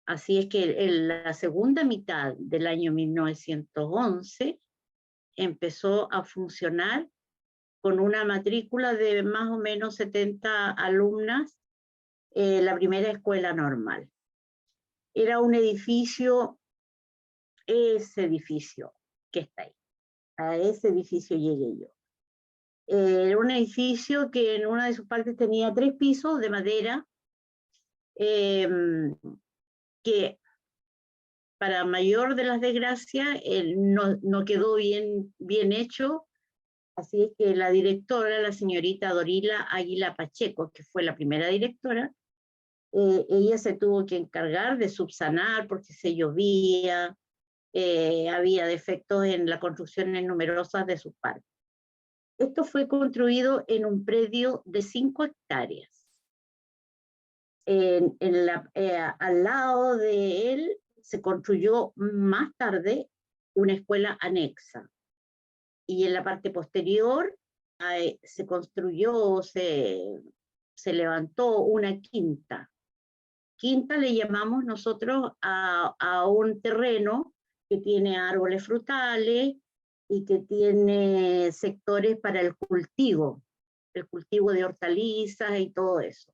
Así es que en la segunda mitad del año 1911 empezó a funcionar con una matrícula de más o menos 70 alumnas, la primera escuela normal. Era un edificio, ese edificio que está ahí, a ese edificio llegué yo. Era un edificio que en una de sus partes tenía 3 pisos de madera, que para mayor de las desgracias, no quedó bien hecho. Así es que la directora, la señorita Dorila Águila Pacheco, que fue la primera directora, ella se tuvo que encargar de subsanar porque se llovía, había defectos en la construcción en numerosas de sus partes. Esto fue construido en un predio de 5 hectáreas. Al lado de él se construyó más tarde una escuela anexa. Y en la parte posterior se construyó, se levantó una quinta. Quinta le llamamos nosotros a un terreno que tiene árboles frutales y que tiene sectores para el cultivo de hortalizas y todo eso.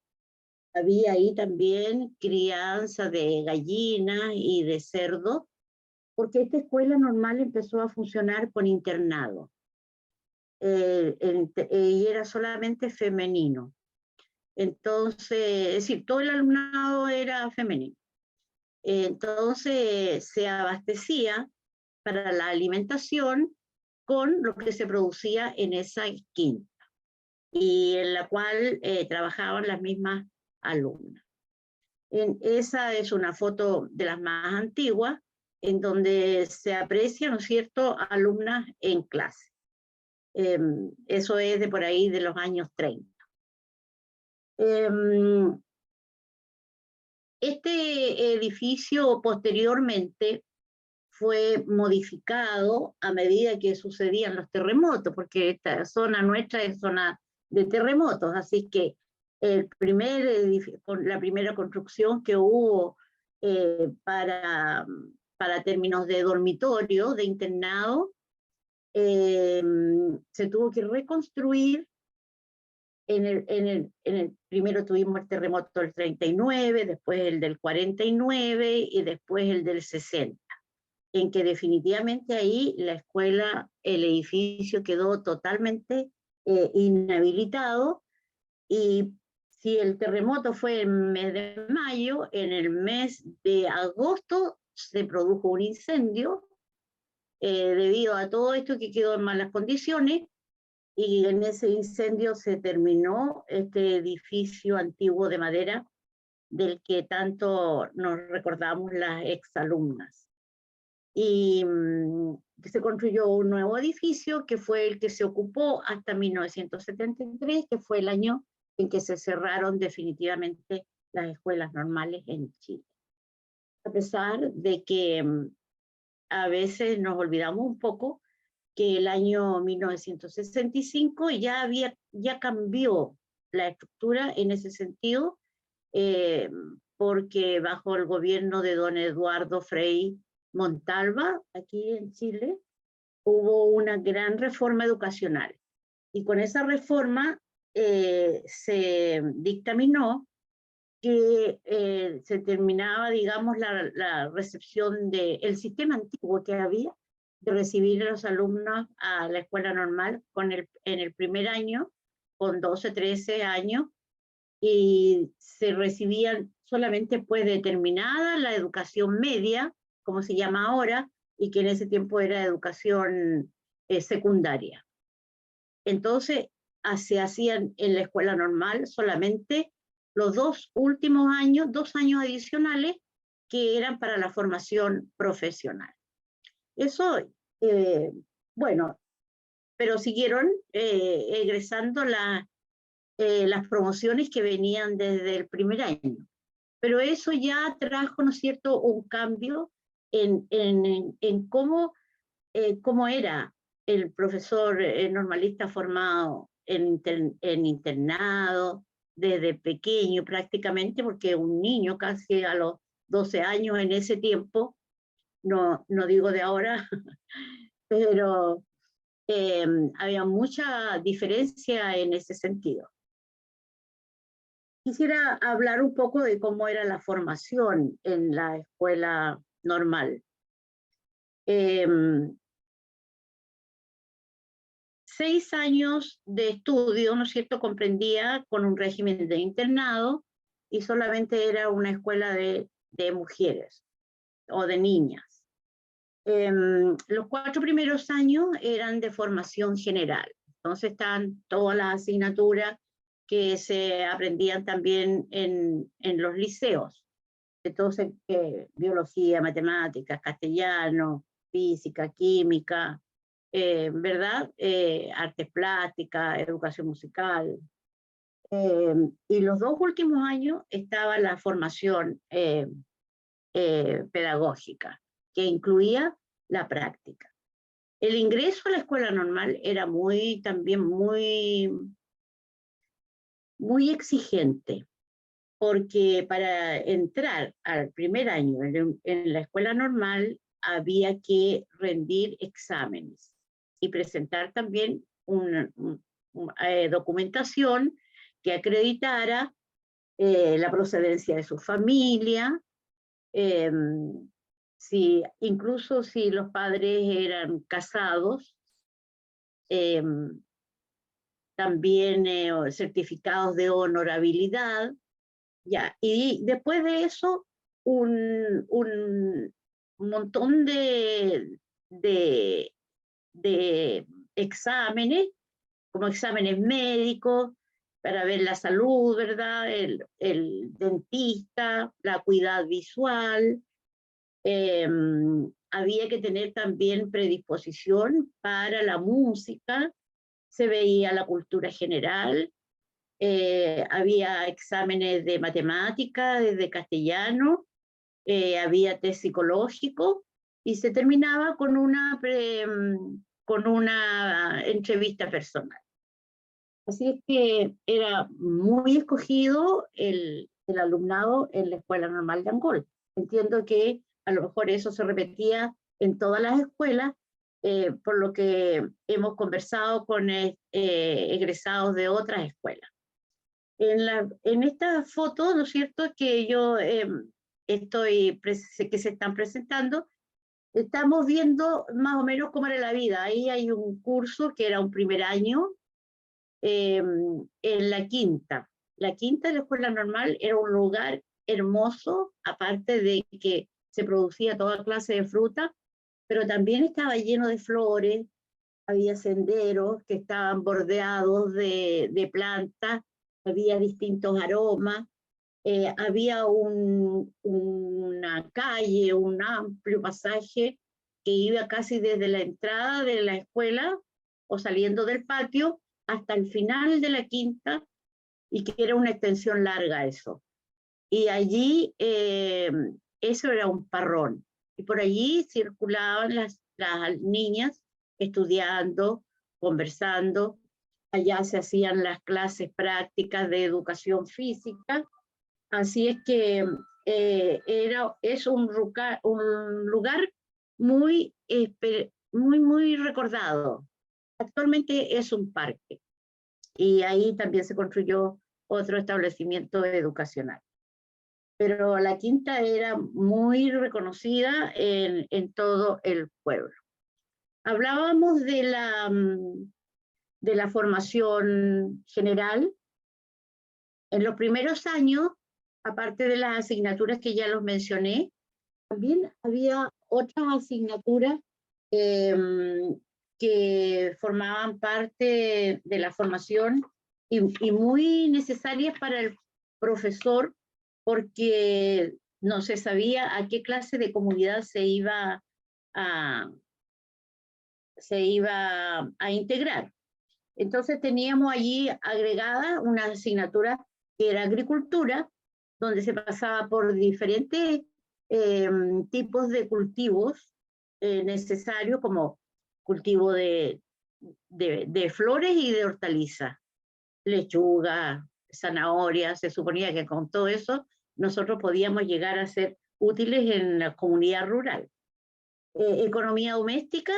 Había ahí también crianza de gallinas y de cerdo, porque esta escuela normal empezó a funcionar con internado. Y era solamente femenino. Entonces, es decir, todo el alumnado era femenino. Entonces se abastecía para la alimentación con lo que se producía en esa quinta, y en la cual trabajaban las mismas alumnas. Esa es una foto de las más antiguas, en donde se aprecia, ¿no es cierto?, alumnas en clase. Eso es de por ahí de los años 30. Este edificio posteriormente fue modificado a medida que sucedían los terremotos, porque esta zona nuestra es zona de terremotos, así que la primera construcción que hubo para términos de dormitorio, de internado, se tuvo que reconstruir. Primero tuvimos el terremoto del 39, después el del 49 y después el del 60, en que definitivamente ahí la escuela, el edificio quedó totalmente inhabilitado, y si el terremoto fue en el mes de mayo, en el mes de agosto se produjo un incendio debido a todo esto que quedó en malas condiciones, y en ese incendio se terminó este edificio antiguo de madera del que tanto nos recordamos las exalumnas. Y se construyó un nuevo edificio que fue el que se ocupó hasta 1973, que fue el año en que se cerraron definitivamente las escuelas normales en Chile. A pesar de que a veces nos olvidamos un poco que el año 1965 ya cambió la estructura en ese sentido, porque bajo el gobierno de don Eduardo Frei Montalva, aquí en Chile, hubo una gran reforma educacional. Y con esa reforma se dictaminó que se terminaba, digamos, la recepción del sistema antiguo que había, de recibir a los alumnos a la escuela normal en el primer año, con 12, 13 años, y se recibían solamente pues determinada la educación media, como se llama ahora, y que en ese tiempo era educación secundaria. Entonces, se hacían en la escuela normal solamente los 2 últimos años, 2 años adicionales, que eran para la formación profesional. Eso, bueno, pero siguieron egresando las promociones que venían desde el primer año. Pero eso ya trajo, ¿no es cierto?, un cambio en cómo era el profesor normalista formado en internado, desde pequeño prácticamente, porque un niño casi a los 12 años en ese tiempo, no digo de ahora, pero había mucha diferencia en ese sentido. Quisiera hablar un poco de cómo era la formación en la escuela normal. 6 años de estudio, ¿no es cierto?, comprendía con un régimen de internado, y solamente era una escuela de mujeres. o de niñas. Los 4 primeros años eran de formación general, entonces están todas las asignaturas que se aprendían también en los liceos. Entonces, biología, matemáticas, castellano, física, química, ¿verdad? Artes plásticas, educación musical. Y los 2 últimos años estaba la formación pedagógica, que incluía la práctica. El ingreso a la escuela normal era también muy exigente, porque para entrar al primer año en la escuela normal había que rendir exámenes y presentar también una documentación que acreditara la procedencia de su familia, incluso si los padres eran casados, también certificados de honorabilidad, ya. Y después de eso, un montón de exámenes, como exámenes médicos, para ver la salud, ¿verdad? El dentista, la acuidad visual. Había que tener también predisposición para la música, se veía la cultura general, había exámenes de matemática, de castellano, había test psicológico y se terminaba con una entrevista personal. Así es que era muy escogido el alumnado en la Escuela Normal de Angol. Entiendo que a lo mejor eso se repetía en todas las escuelas, por lo que hemos conversado con egresados de otras escuelas. En esta foto, ¿no es cierto?, que yo que se están presentando, estamos viendo más o menos cómo era la vida. Ahí hay un curso que era un primer año en la quinta. La quinta de la escuela normal era un lugar hermoso, aparte de que se producía toda clase de fruta, pero también estaba lleno de flores, había senderos que estaban bordeados de plantas, había distintos aromas, había una calle, un amplio pasaje que iba casi desde la entrada de la escuela o saliendo del patio hasta el final de la quinta, y que era una extensión larga eso. Y allí eso era un parrón, y por allí circulaban las niñas estudiando, conversando. Allá se hacían las clases prácticas de educación física. Así es que es un lugar muy recordado. Actualmente es un parque, y ahí también se construyó otro establecimiento educacional. Pero la quinta era muy reconocida en todo el pueblo. Hablábamos de la formación general. En los primeros años, aparte de las asignaturas que ya los mencioné, también había otras asignaturas que formaban parte de la formación y muy necesarias para el profesor, porque no se sabía a qué clase de comunidad se iba a integrar. Entonces teníamos allí agregada una asignatura que era agricultura, donde se pasaba por diferentes tipos de cultivos necesarios, como cultivo de flores y de hortalizas, lechuga, zanahoria. Se suponía que con todo eso nosotros podíamos llegar a ser útiles en la comunidad rural. Economía doméstica,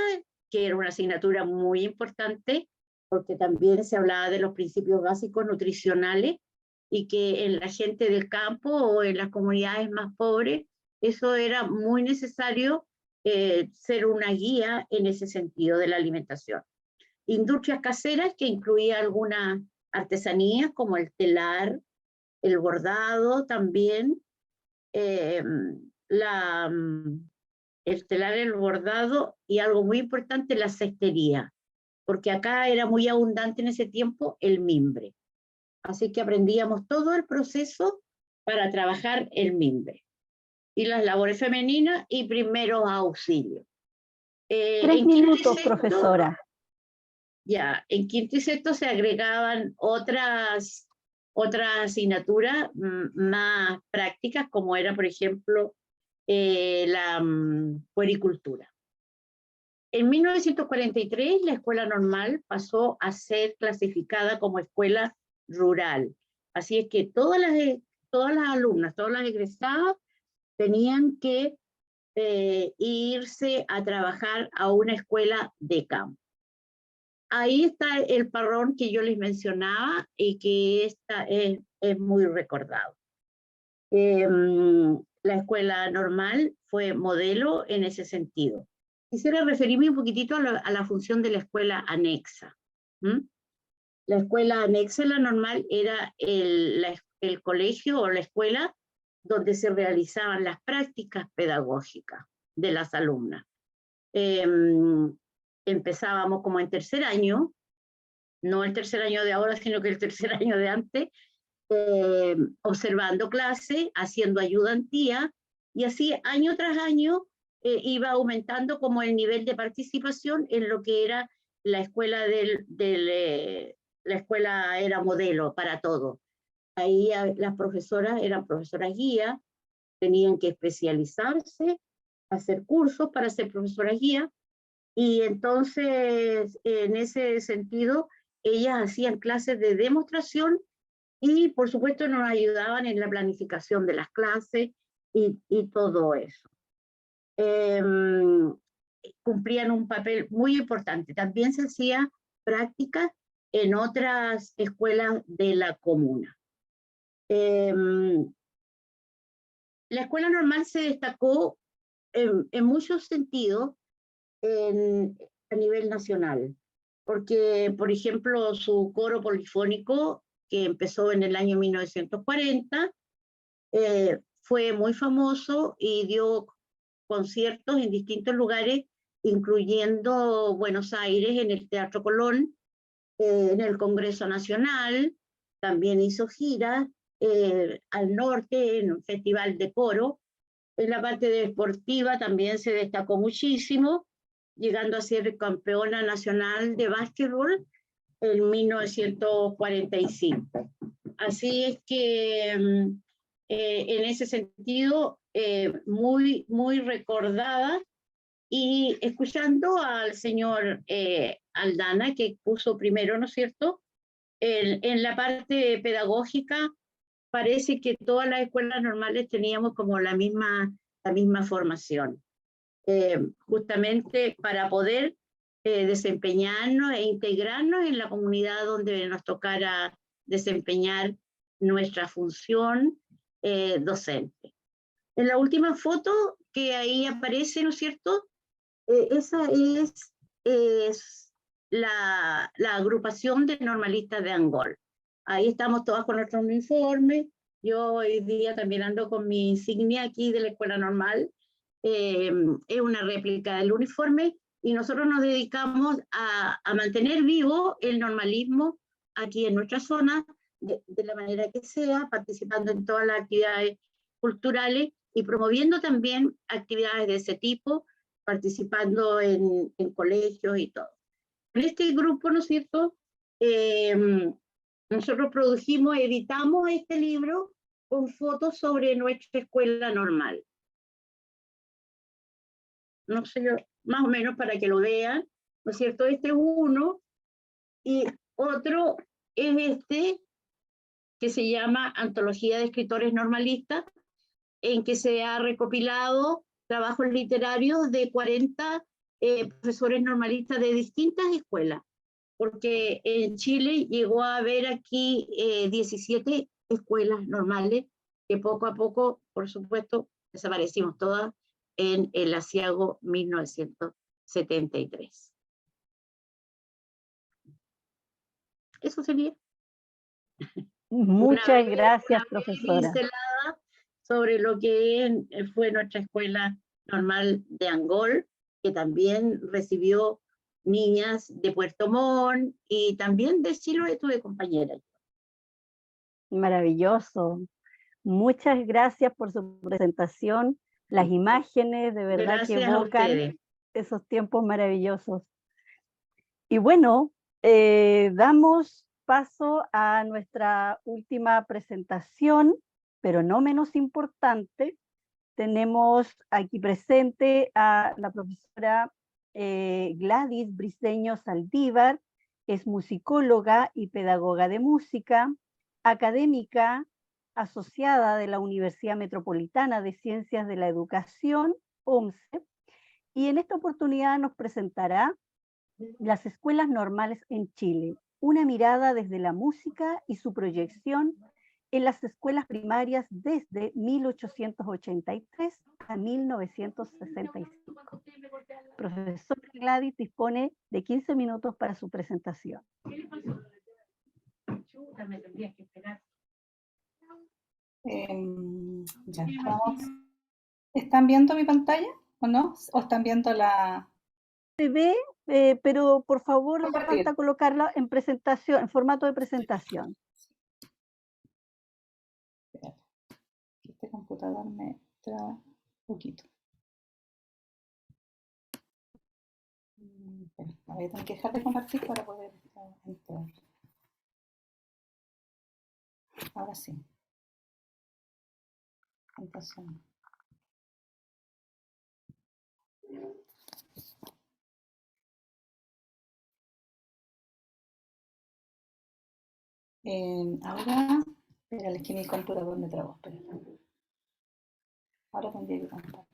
que era una asignatura muy importante, porque también se hablaba de los principios básicos nutricionales, y que en la gente del campo o en las comunidades más pobres, eso era muy necesario, ser una guía en ese sentido de la alimentación. Industrias caseras, que incluía algunas artesanías como el telar, el bordado también, el telar, el bordado y algo muy importante, la cestería, porque acá era muy abundante en ese tiempo el mimbre. Así que aprendíamos todo el proceso para trabajar el mimbre. Y las labores femeninas y primeros auxilios. 3 minutos, profesora. Ya, en quinto y sexto se agregaban otras asignaturas más prácticas, como era, por ejemplo, la puericultura. En 1943, la escuela normal pasó a ser clasificada como escuela rural. Así es que todas las alumnas, todas las egresadas, tenían que irse a trabajar a una escuela de campo. Ahí está el parrón que yo les mencionaba y que es muy recordado. La escuela normal fue modelo en ese sentido. Quisiera referirme un poquitito a la función de la escuela anexa. La escuela anexa a la normal era el colegio o la escuela donde se realizaban las prácticas pedagógicas de las alumnas. Empezábamos como en tercer año, no el tercer año de ahora, sino que el tercer año de antes, observando clase, haciendo ayudantía, y así año tras año iba aumentando como el nivel de participación en lo que era la escuela la escuela era modelo para todo. Ahí las profesoras eran profesoras guía, tenían que especializarse, hacer cursos para ser profesoras guía, y entonces en ese sentido ellas hacían clases de demostración y por supuesto nos ayudaban en la planificación de las clases y todo eso. Cumplían un papel muy importante. También se hacía prácticas en otras escuelas de la comuna. La escuela normal se destacó en muchos sentidos a nivel nacional, porque, por ejemplo, su coro polifónico, que empezó en el año 1940, fue muy famoso y dio conciertos en distintos lugares, incluyendo Buenos Aires, en el Teatro Colón, en el Congreso Nacional, también hizo giras al norte, en un festival de coro. En la parte deportiva también se destacó muchísimo, llegando a ser campeona nacional de básquetbol en 1945. Así es que en ese sentido, muy, muy recordada, y escuchando al señor Aldana, que puso primero, ¿no es cierto?, en la parte pedagógica, parece que todas las escuelas normales teníamos como la misma formación, justamente para poder desempeñarnos e integrarnos en la comunidad donde nos tocara desempeñar nuestra función docente. En la última foto que ahí aparece, ¿no es cierto?, esa es la agrupación de normalistas de Angol. Ahí estamos todas con nuestro uniforme. Yo hoy día también ando con mi insignia aquí de la escuela normal. Es una réplica del uniforme y nosotros nos dedicamos a mantener vivo el normalismo aquí en nuestra zona, de la manera que sea, participando en todas las actividades culturales y promoviendo también actividades de ese tipo, participando en colegios y todo. En este grupo, ¿no es cierto?, nosotros editamos este libro con fotos sobre nuestra escuela normal. No sé, más o menos para que lo vean, ¿no es cierto? Este es uno, y otro es este, que se llama Antología de Escritores Normalistas, en que se ha recopilado trabajos literarios de 40 profesores normalistas de distintas escuelas, porque en Chile llegó a haber aquí 17 escuelas normales, que poco a poco, por supuesto, desaparecimos todas en el asiago 1973. Eso sería. Muchas gracias, profesora. sobre lo que fue nuestra escuela normal de Angol, que también recibió niñas de Puerto Montt y también de Chiloé tuve compañeras. Maravilloso. Muchas gracias por su presentación. Las imágenes de verdad que Gracias a evocan ustedes. esos tiempos maravillosos. Y bueno, damos paso a nuestra última presentación, pero no menos importante. Tenemos aquí presente a la profesora Gladys Briceño Saldívar, es musicóloga y pedagoga de música, académica asociada de la Universidad Metropolitana de Ciencias de la Educación, UMCE, y en esta oportunidad nos presentará las escuelas normales en Chile, una mirada desde la música y su proyección en las escuelas primarias desde 1883 a 1965. Profesor Gladys dispone de 15 minutos para su presentación. Ya, vamos. ¿Están viendo mi pantalla o no? ¿O están viendo la...? Se ve, pero por favor Compartir. falta colocarla en presentación, en formato de presentación. Este computador me traba un poquito. Voy a tener que dejar de compartir para poder entrar. Ahora sí. Presentación. Ahora, espérale, que mi computador me trabó. Espérale. Ahora tendría que compartir.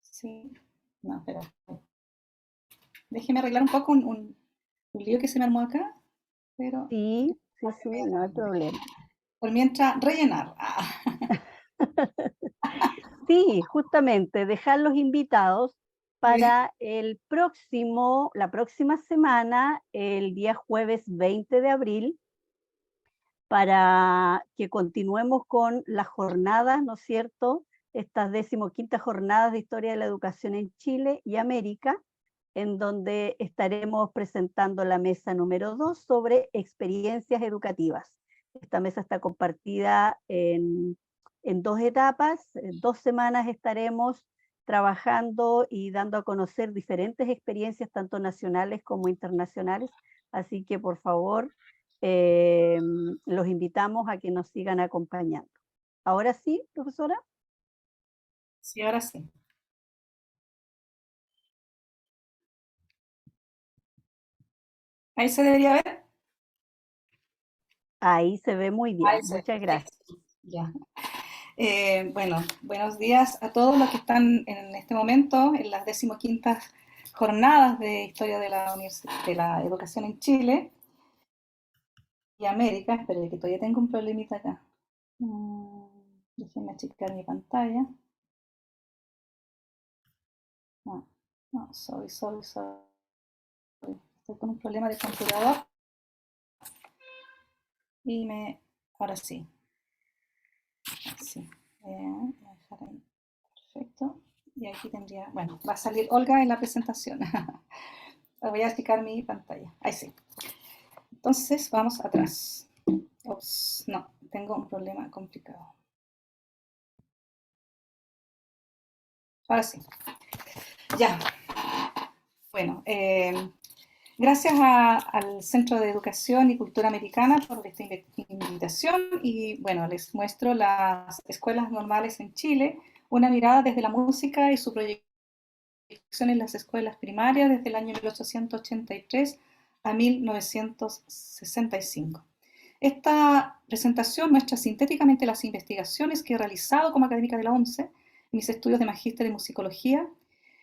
Sí, no, espera. Déjeme arreglar un poco un lío que se me armó acá, pero... Sí, no hay problema. Por mientras, rellenar. Sí, justamente, dejar los invitados para la próxima semana, el día jueves 20 de abril, para que continuemos con las jornadas, ¿no es cierto? Estas 15ª jornadas de Historia de la Educación en Chile y América, en donde estaremos presentando la mesa número 2 sobre experiencias educativas. Esta mesa está compartida en 2 etapas. En 2 semanas estaremos trabajando y dando a conocer diferentes experiencias, tanto nacionales como internacionales. Así que, por favor, los invitamos a que nos sigan acompañando. ¿Ahora sí, profesora? Sí, ahora sí. Ahí se debería ver. Ahí se ve muy bien. Muchas gracias. Ya. Bueno, buenos días a todos los que están en este momento en las 15ª jornadas de Historia de la Educación en Chile y América. Espera, que todavía tengo un problemita acá. Déjenme achicar mi pantalla. No, sorry. Estoy con un problema de computador. Ahora sí. Sí. Voy a dejar ahí. Perfecto. Y aquí tendría, bueno, va a salir Olga en la presentación. Voy a achicar mi pantalla. Ahí sí. Entonces, vamos atrás. Ups, no, tengo un problema complicado. Ahora sí. Ya. Bueno, gracias al Centro de Educación y Cultura Americana por esta invitación y bueno, les muestro las escuelas normales en Chile, una mirada desde la música y su proyección en las escuelas primarias desde el año 1883 a 1965. Esta presentación muestra sintéticamente las investigaciones que he realizado como académica de la UMCE en mis estudios de magíster en musicología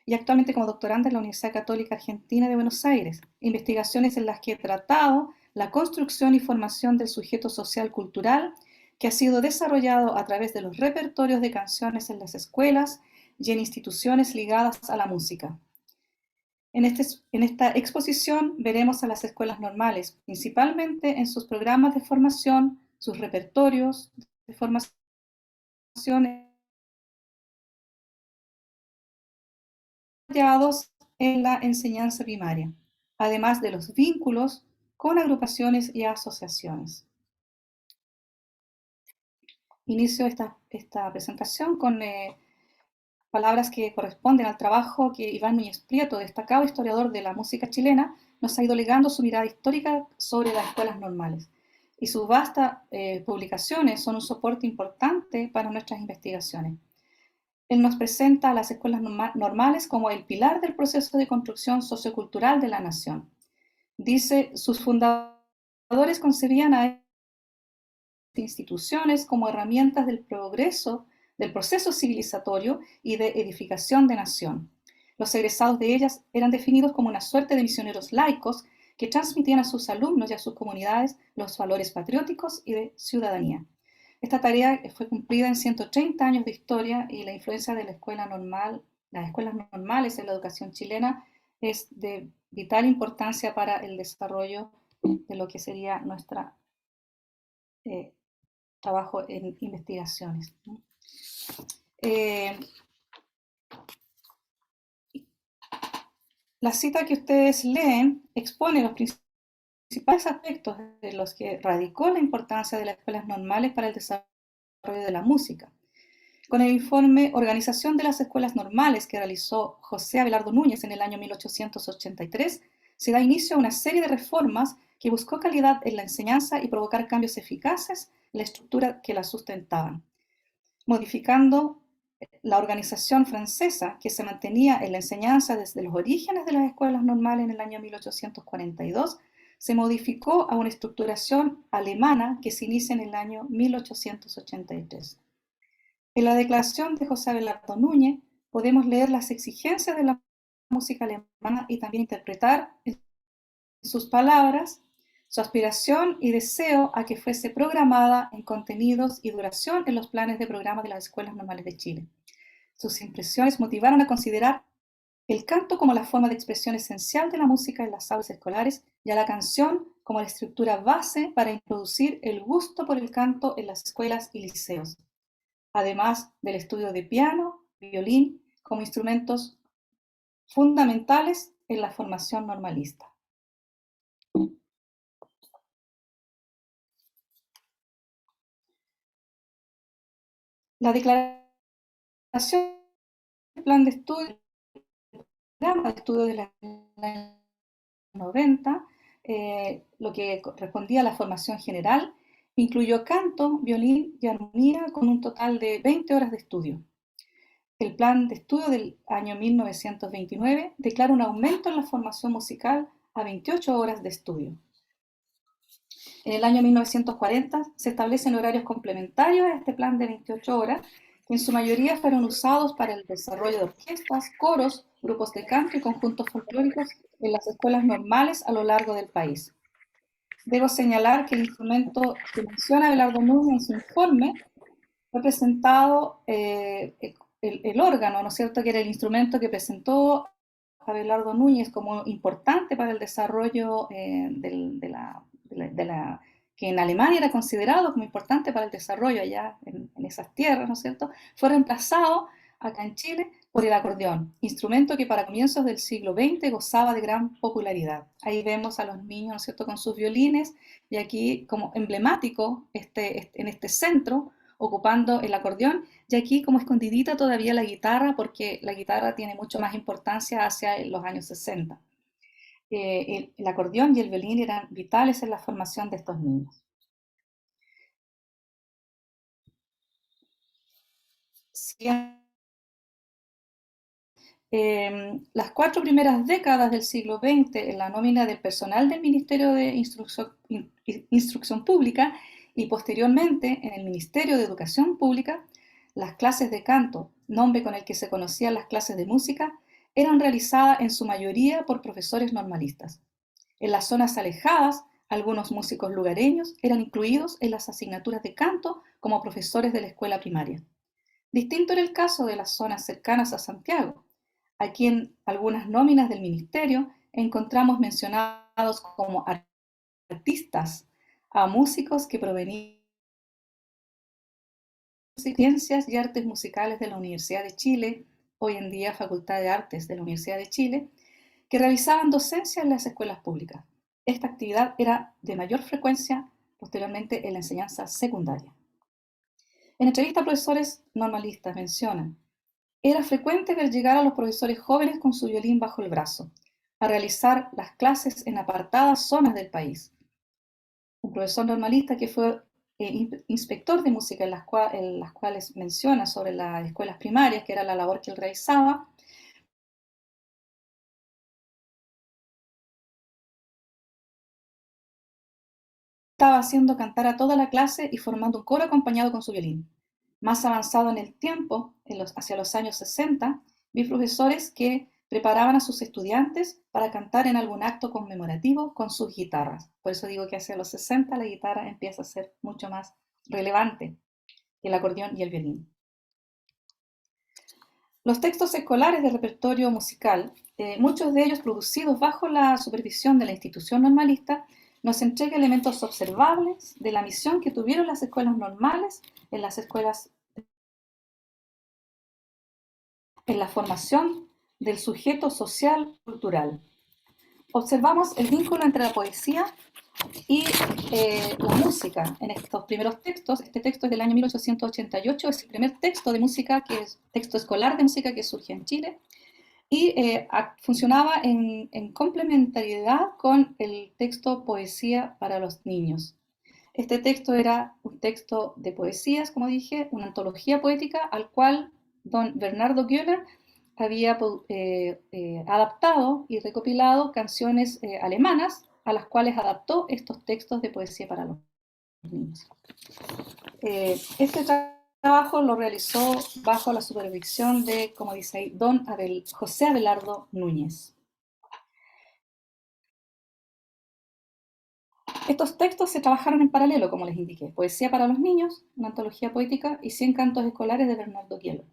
y actualmente como doctoranda en la Universidad Católica Argentina de Buenos Aires, investigaciones en las que he tratado la construcción y formación del sujeto social cultural que ha sido desarrollado a través de los repertorios de canciones en las escuelas y en instituciones ligadas a la música. En esta exposición veremos a las escuelas normales, principalmente en sus programas de formación, sus repertorios de formación llevados en la enseñanza primaria, además de los vínculos con agrupaciones y asociaciones. Inicio esta presentación con palabras que corresponden al trabajo que Iván Núñez Prieto, destacado historiador de la música chilena, nos ha ido legando su mirada histórica sobre las escuelas normales. Y sus vastas publicaciones son un soporte importante para nuestras investigaciones. Él nos presenta a las escuelas normales como el pilar del proceso de construcción sociocultural de la nación. Dice, sus fundadores concebían a estas instituciones como herramientas del progreso, del proceso civilizatorio y de edificación de nación. Los egresados de ellas eran definidos como una suerte de misioneros laicos que transmitían a sus alumnos y a sus comunidades los valores patrióticos y de ciudadanía. Esta tarea fue cumplida en 130 años de historia y la influencia de la escuela normal, las escuelas normales en la educación chilena es de vital importancia para el desarrollo de lo que sería nuestro trabajo en investigaciones. La cita que ustedes leen expone los principales aspectos de los que radicó la importancia de las escuelas normales para el desarrollo de la música. Con el informe Organización de las Escuelas Normales que realizó José Abelardo Núñez en el año 1883, se da inicio a una serie de reformas que buscó calidad en la enseñanza y provocar cambios eficaces en la estructura que la sustentaban, modificando la organización francesa que se mantenía en la enseñanza desde los orígenes de las escuelas normales en el año 1842, se modificó a una estructuración alemana que se inicia en el año 1883. En la declaración de José Abelardo Núñez podemos leer las exigencias de la música alemana y también interpretar en sus palabras su aspiración y deseo a que fuese programada en contenidos y duración en los planes de programa de las escuelas normales de Chile. Sus impresiones motivaron a considerar el canto como la forma de expresión esencial de la música en las aulas escolares y a la canción como la estructura base para introducir el gusto por el canto en las escuelas y liceos, además del estudio de piano, violín, como instrumentos fundamentales en la formación normalista. La declaración del plan de estudio, el programa de estudio de la 90, lo que correspondía a la formación general, incluyó canto, violín y armonía con un total de 20 horas de estudio. El plan de estudio del año 1929 declara un aumento en la formación musical a 28 horas de estudio. En el año 1940 se establecen horarios complementarios a este plan de 28 horas, que en su mayoría fueron usados para el desarrollo de orquestas, coros, grupos de canto y conjuntos folclóricos en las escuelas normales a lo largo del país. Debo señalar que el instrumento que menciona Abelardo Núñez en su informe fue presentado, el órgano, ¿no es cierto?, que era el instrumento que presentó Abelardo Núñez como importante para el desarrollo que en Alemania era considerado como importante para el desarrollo allá en esas tierras, ¿no es cierto?, fue reemplazado acá en Chile por el acordeón, instrumento que para comienzos del siglo XX gozaba de gran popularidad. Ahí vemos a los niños, ¿no es cierto?, con sus violines, y aquí como emblemático en este centro, ocupando el acordeón, y aquí como escondidita todavía la guitarra, porque la guitarra tiene mucho más importancia hacia los años 60. El acordeón y el violín eran vitales en la formación de estos niños. Las 4 primeras décadas del siglo XX, en la nómina del personal del Ministerio de Instrucción Pública y posteriormente en el Ministerio de Educación Pública, las clases de canto, nombre con el que se conocían las clases de música, eran realizadas en su mayoría por profesores normalistas. En las zonas alejadas, algunos músicos lugareños eran incluidos en las asignaturas de canto como profesores de la escuela primaria. Distinto era el caso de las zonas cercanas a Santiago. Aquí en algunas nóminas del ministerio encontramos mencionados como artistas a músicos que provenían de Ciencias y Artes Musicales de la Universidad de Chile, hoy en día Facultad de Artes de la Universidad de Chile, que realizaban docencia en las escuelas públicas. Esta actividad era de mayor frecuencia posteriormente en la enseñanza secundaria. En entrevista a profesores normalistas mencionan: era frecuente ver llegar a los profesores jóvenes con su violín bajo el brazo, a realizar las clases en apartadas zonas del país. Un profesor normalista que fue inspector de música en las cuales menciona sobre las escuelas primarias, que era la labor que él realizaba, estaba haciendo cantar a toda la clase y formando un coro acompañado con su violín. Más avanzado en el tiempo, hacia los años 60, vi profesores que preparaban a sus estudiantes para cantar en algún acto conmemorativo con sus guitarras. Por eso digo que hacia los 60 la guitarra empieza a ser mucho más relevante que el acordeón y el violín. Los textos escolares de repertorio musical, muchos de ellos producidos bajo la supervisión de la institución normalista, nos entrega elementos observables de la misión que tuvieron las escuelas normales en la formación del sujeto social cultural. Observamos el vínculo entre la poesía y la música en estos primeros textos. Este texto es del año 1888, es el primer texto de música, que es texto escolar de música que surge en Chile, y funcionaba en complementariedad con el texto Poesía para los Niños. Este texto era un texto de poesías, como dije, una antología poética al cual don Bernardo Güeller había adaptado y recopilado canciones alemanas, a las cuales adaptó estos textos de poesía para los niños. Este trabajo lo realizó bajo la supervisión de, como dice ahí, don José Abelardo Núñez. Estos textos se trabajaron en paralelo, como les indiqué: Poesía para los niños, una antología poética, y 100 cantos escolares de Bernardo Güeller.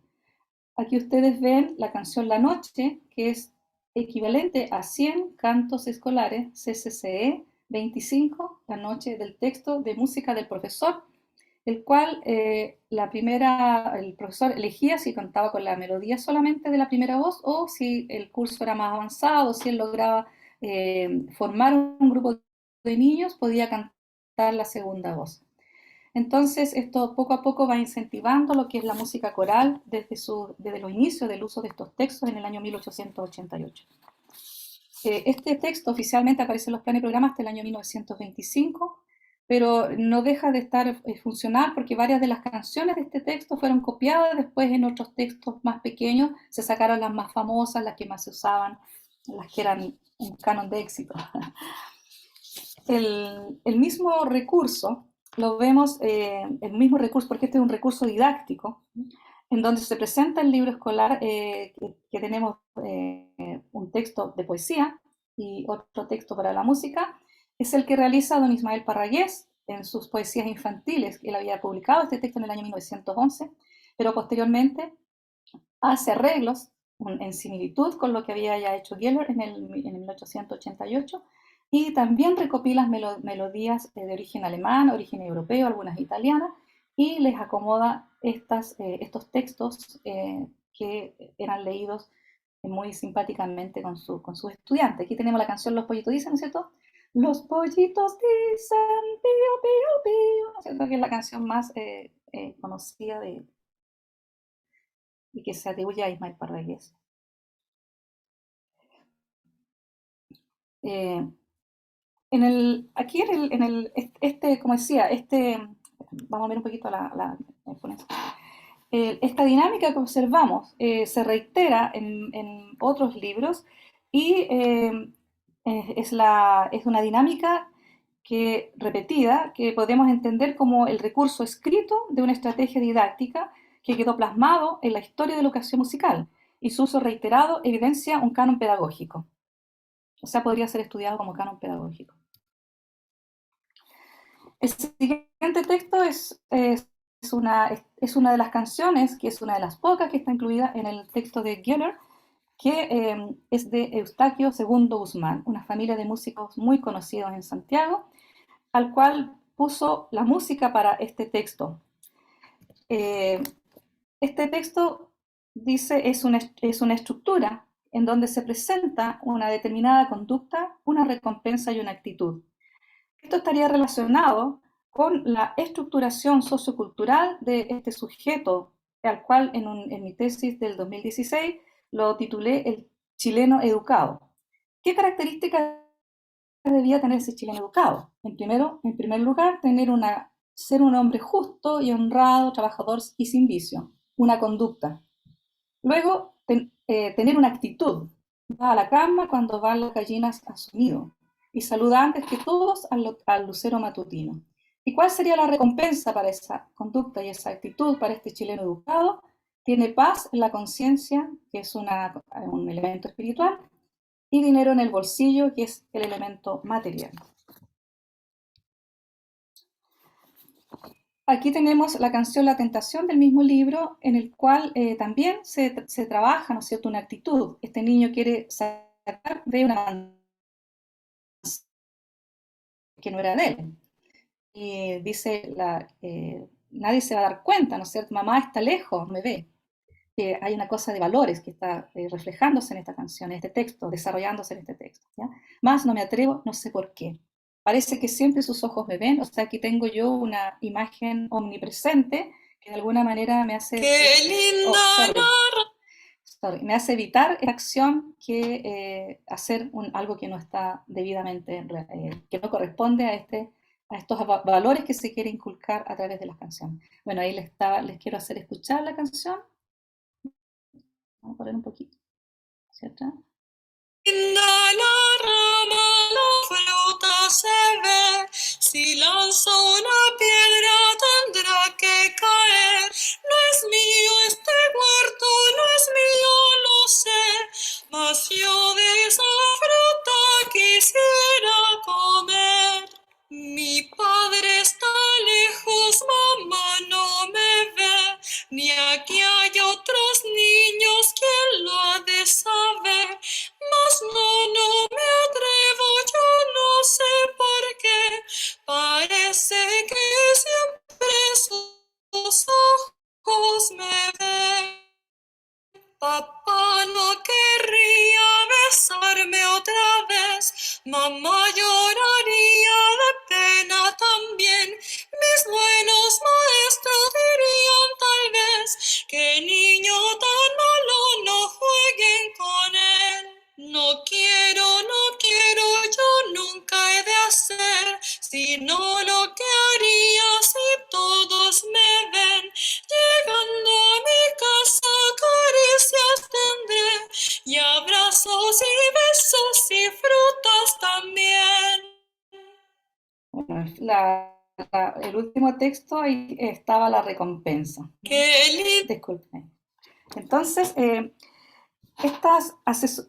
Aquí ustedes ven la canción La Noche, que es equivalente a 100 cantos escolares, CCCE 25, La Noche, del texto de música del profesor, el cual el profesor elegía si cantaba con la melodía solamente de la primera voz, o si el curso era más avanzado, si él lograba formar un grupo de niños, podía cantar la segunda voz. Entonces, esto poco a poco va incentivando lo que es la música coral desde los inicios del uso de estos textos en el año 1888. Este texto oficialmente aparece en los planes y programas hasta el año 1925, pero no deja de estar funcional, porque varias de las canciones de este texto fueron copiadas después en otros textos más pequeños. Se sacaron las más famosas, las que más se usaban, las que eran un canon de éxito. El mismo recurso lo vemos, el mismo recurso, porque este es un recurso didáctico, en donde se presenta el libro escolar, que tenemos un texto de poesía y otro texto para la música. Es el que realiza don Ismael Parragués en sus poesías infantiles. Él había publicado este texto en el año 1911, pero posteriormente hace arreglos en similitud con lo que había ya hecho Güeller en el 1888, y también recopila melodías de origen alemán, origen europeo, algunas italianas, y les acomoda estos textos que eran leídos muy simpáticamente con sus estudiantes. Aquí tenemos la canción Los pollitos dicen, ¿no es cierto? Los pollitos dicen pío, pío, pío, ¿no es cierto? Que es la canción más conocida y que se atribuye a Ismael Parragués. Aquí como decía, vamos a ver un poquito la ponencia. Esta dinámica que observamos se reitera en otros libros, y es una dinámica repetida, que podemos entender como el recurso escrito de una estrategia didáctica que quedó plasmado en la historia de la educación musical, y su uso reiterado evidencia un canon pedagógico. O sea, podría ser estudiado como canon pedagógico. El siguiente texto es una de las canciones, que es una de las pocas que está incluida en el texto de Güeller, que es de Eustaquio II Guzmán, una familia de músicos muy conocidos en Santiago, al cual puso la música para este texto. Este texto dice es una estructura en donde se presenta una determinada conducta, una recompensa y una actitud. Esto estaría relacionado con la estructuración sociocultural de este sujeto, al cual en mi tesis del 2016 lo titulé El chileno educado. ¿Qué características debía tener ese chileno educado? En primer lugar, ser un hombre justo y honrado, trabajador y sin vicio, una conducta. Luego, tener una actitud. Va a la cama cuando van las gallinas a su nido y saluda antes que todos al lucero matutino. ¿Y cuál sería la recompensa para esa conducta y esa actitud para este chileno educado? Tiene paz en la conciencia, que es un elemento espiritual, y dinero en el bolsillo, que es el elemento material. Aquí tenemos la canción La Tentación del mismo libro, en el cual también se trabaja, ¿no es cierto?, una actitud. Este niño quiere sacar de una mansión que no era de él. Y dice, nadie se va a dar cuenta, ¿no es cierto? Mamá está lejos, me ve. Hay una cosa de valores que está reflejándose en esta canción, en este texto, desarrollándose en este texto, ¿ya? Más no me atrevo, no sé por qué. Parece que siempre sus ojos me ven, o sea, aquí tengo yo una imagen omnipresente que de alguna manera me hace... ¡Qué linda! Me hace evitar la acción que hacer algo que no está debidamente, que no corresponde a estos valores que se quiere inculcar a través de las canciones. Bueno, ahí les quiero hacer escuchar la canción. Vamos a poner un poquito, ¿cierto? Linda la rama, la fruta se ve. Si lanzo una piedra tendrá que caer. No es mío este huerto, no es mío, lo sé. Mas yo de esa fruta quisiera comer. Mi padre está lejos, mamá no me ve. Ni aquí hay otros niños, ¿quién lo ha de saber? Mas no me atrevo, yo no sé por qué. Parece que siempre sus ojos me ven. Papá no querría besarme otra vez. Mamá lloraría de pena también. Mis buenos maestros dirían tal vez que niño tan malo no jueguen con él. No quiero, yo nunca he de hacer, sino lo que haría si todos me ven. Llegando a mi casa, caricias tendré, y abrazos y besos y frutas también. Bueno, el último texto, ahí estaba la recompensa. ¡Qué lindo! Disculpen. Entonces,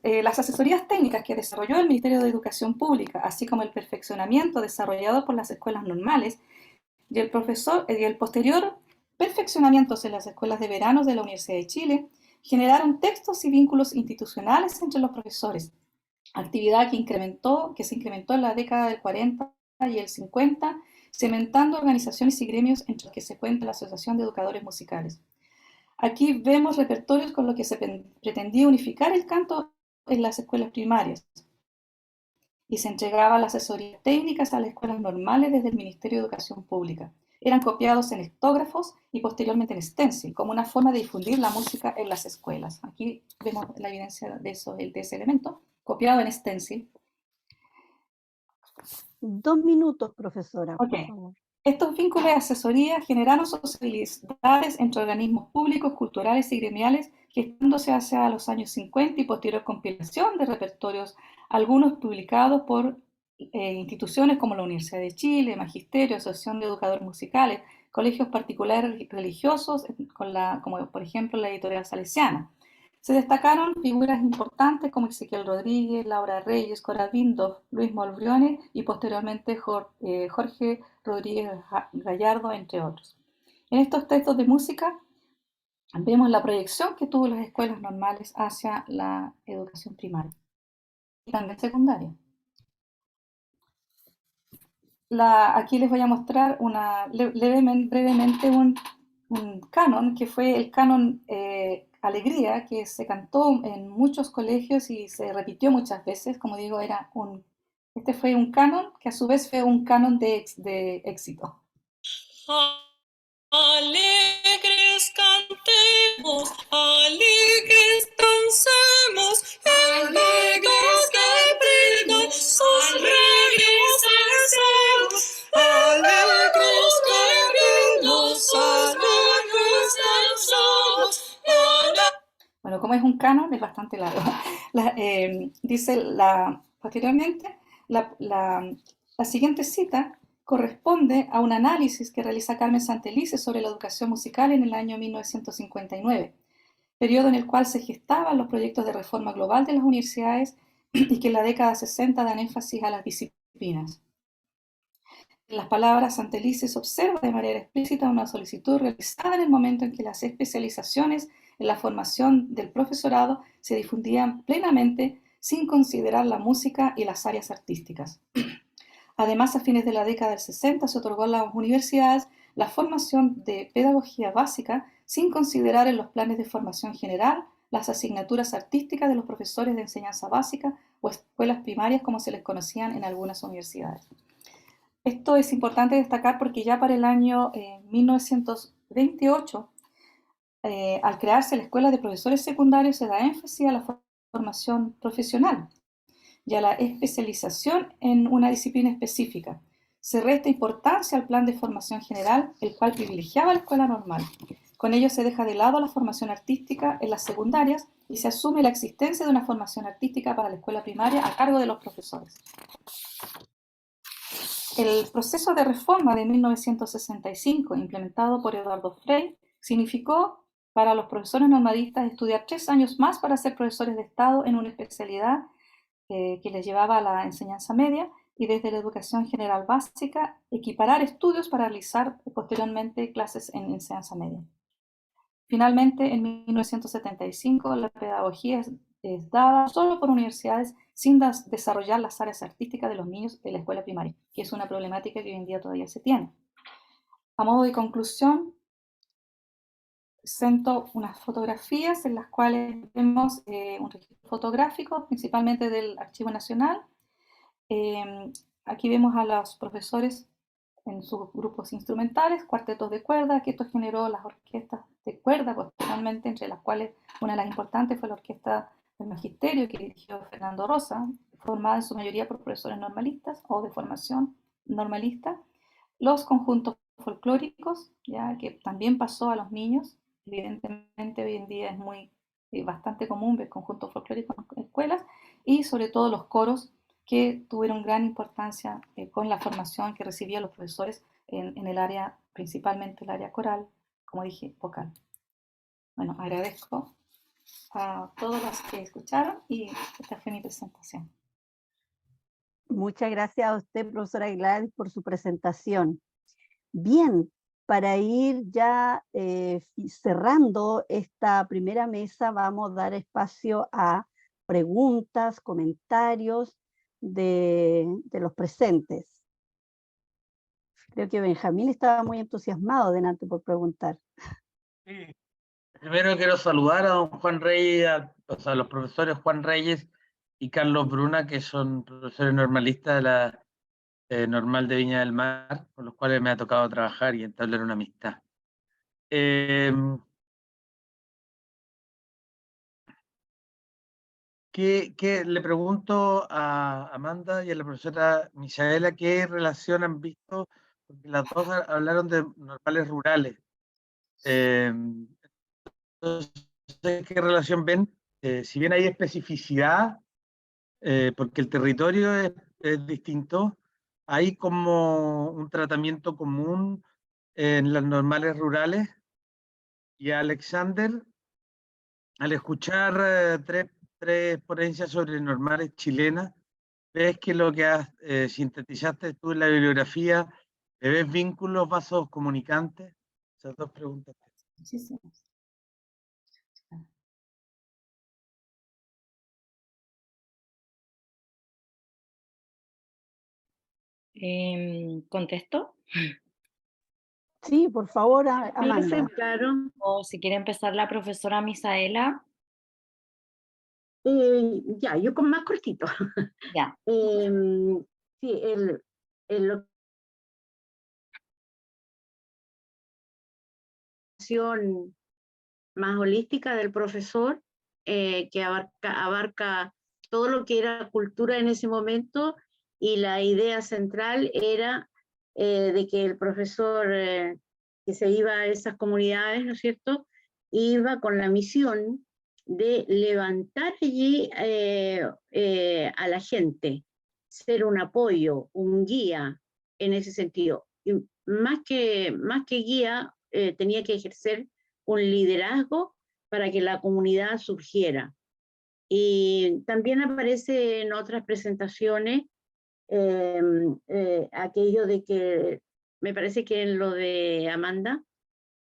las asesorías técnicas que desarrolló el Ministerio de Educación Pública, así como el perfeccionamiento desarrollado por las escuelas normales y el posterior perfeccionamientos en las escuelas de verano de la Universidad de Chile, generaron textos y vínculos institucionales entre los profesores, actividad que se incrementó en la década del 40 y el 50, cementando organizaciones y gremios entre los que se cuenta la Asociación de Educadores Musicales. Aquí vemos repertorios con los que se pretendía unificar el canto en las escuelas primarias y se entregaba las asesorías técnicas a las escuelas normales desde el Ministerio de Educación Pública. Eran copiados en lectógrafos y posteriormente en stencil, como una forma de difundir la música en las escuelas. Aquí vemos la evidencia de ese elemento, copiado en stencil. 2 minutos, profesora, por Ok. favor. Estos vínculos de asesoría generaron sociabilidades entre organismos públicos, culturales y gremiales, gestándose hacia los años 50 y posterior compilación de repertorios, algunos publicados por instituciones como la Universidad de Chile, Magisterio, Asociación de Educadores Musicales, colegios particulares religiosos, como por ejemplo la editorial Salesiana. Se destacaron figuras importantes como Ezequiel Rodríguez, Laura Reyes, Cora Bindoff, Luis Molbrione y posteriormente Jorge Rodríguez Gallardo, entre otros. En estos textos de música vemos la proyección que tuvo las escuelas normales hacia la educación primaria y también secundaria. Aquí les voy a mostrar brevemente un canon, que fue el canon Alegría, que se cantó en muchos colegios y se repitió muchas veces. Como digo, este fue un canon que a su vez fue un canon de éxito. Alegres cantemos, alegres dancemos, alegres quebremos, alegres dancemos, alegres quebremos, alegres dancemos. Bueno, como es un canon, es bastante largo. Dice posteriormente, la siguiente cita corresponde a un análisis que realiza Carmen Santelice sobre la educación musical en el año 1959, periodo en el cual se gestaban los proyectos de reforma global de las universidades y que en la década 60 dan énfasis a las disciplinas. En las palabras, Santelice se observa de manera explícita una solicitud realizada en el momento en que las especializaciones en la formación del profesorado se difundían plenamente sin considerar la música y las áreas artísticas. Además, a fines de la década del 60 se otorgó a las universidades la formación de pedagogía básica sin considerar en los planes de formación general las asignaturas artísticas de los profesores de enseñanza básica o escuelas primarias como se les conocían en algunas universidades. Esto es importante destacar porque ya para el año 1928, al crearse la Escuela de Profesores Secundarios, se da énfasis a la formación profesional y a la especialización en una disciplina específica. Se resta importancia al plan de formación general, el cual privilegiaba la escuela normal. Con ello se deja de lado la formación artística en las secundarias y se asume la existencia de una formación artística para la escuela primaria a cargo de los profesores. El proceso de reforma de 1965, implementado por Eduardo Frei, significó para los profesores normalistas estudiar 3 años más para ser profesores de Estado en una especialidad que les llevaba a la enseñanza media, y desde la educación general básica equiparar estudios para realizar posteriormente clases en enseñanza media. Finalmente, en 1975, la pedagogía es dada solo por universidades sin desarrollar las áreas artísticas de los niños de la escuela primaria, que es una problemática que hoy en día todavía se tiene. A modo de conclusión, presento unas fotografías en las cuales vemos un registro fotográfico, principalmente del Archivo Nacional. Aquí vemos a los profesores en sus grupos instrumentales, cuartetos de cuerda, que esto generó las orquestas de cuerda posteriormente, entre las cuales una de las importantes fue la Orquesta del Magisterio, que dirigió Fernando Rosa, formada en su mayoría por profesores normalistas o de formación normalista. Los conjuntos folclóricos, ya que también pasó a los niños. Evidentemente hoy en día es bastante común ver conjuntos folclóricos en escuelas, y sobre todo los coros, que tuvieron gran importancia con la formación que recibían los profesores en el área, principalmente el área coral, como dije, vocal. Bueno, agradezco a todos los que escucharon y esta fue mi presentación. Muchas gracias a usted, profesora Gladys, por su presentación. Bien, para ir ya cerrando esta primera mesa, vamos a dar espacio a preguntas, comentarios de los presentes. Creo que Benjamín estaba muy entusiasmado delante por preguntar. Sí. Primero quiero saludar a don Juan Reyes, a los profesores Juan Reyes y Carlos Bruna, que son profesores normalistas de la Normal de Viña del Mar, con los cuales me ha tocado trabajar y entablar una amistad. Le pregunto a Amanda y a la profesora Michaela qué relación han visto, porque las dos hablaron de normales rurales. Entonces, ¿qué relación ven? Si bien hay especificidad, porque el territorio es distinto, hay como un tratamiento común en las normales rurales. Y Alexander, al escuchar tres ponencias sobre normales chilenas, ¿ves que lo que sintetizaste tú en la bibliografía, ves vínculos, vasos comunicantes? Esas dos preguntas. Muchísimas. ¿Contesto? Sí, por favor, Sí, Amanda. claro. O si quiere empezar la profesora Misaela. Ya, yo con más cortito. Ya. Sí, la educación más holística del profesor, que abarca todo lo que era cultura en ese momento, y la idea central era de que el profesor que se iba a esas comunidades, ¿no es cierto?, iba con la misión de levantar allí a la gente, ser un apoyo, un guía en ese sentido. Y más que guía, tenía que ejercer un liderazgo para que la comunidad surgiera. Y también aparece en otras presentaciones aquello de que, me parece que en lo de Amanda,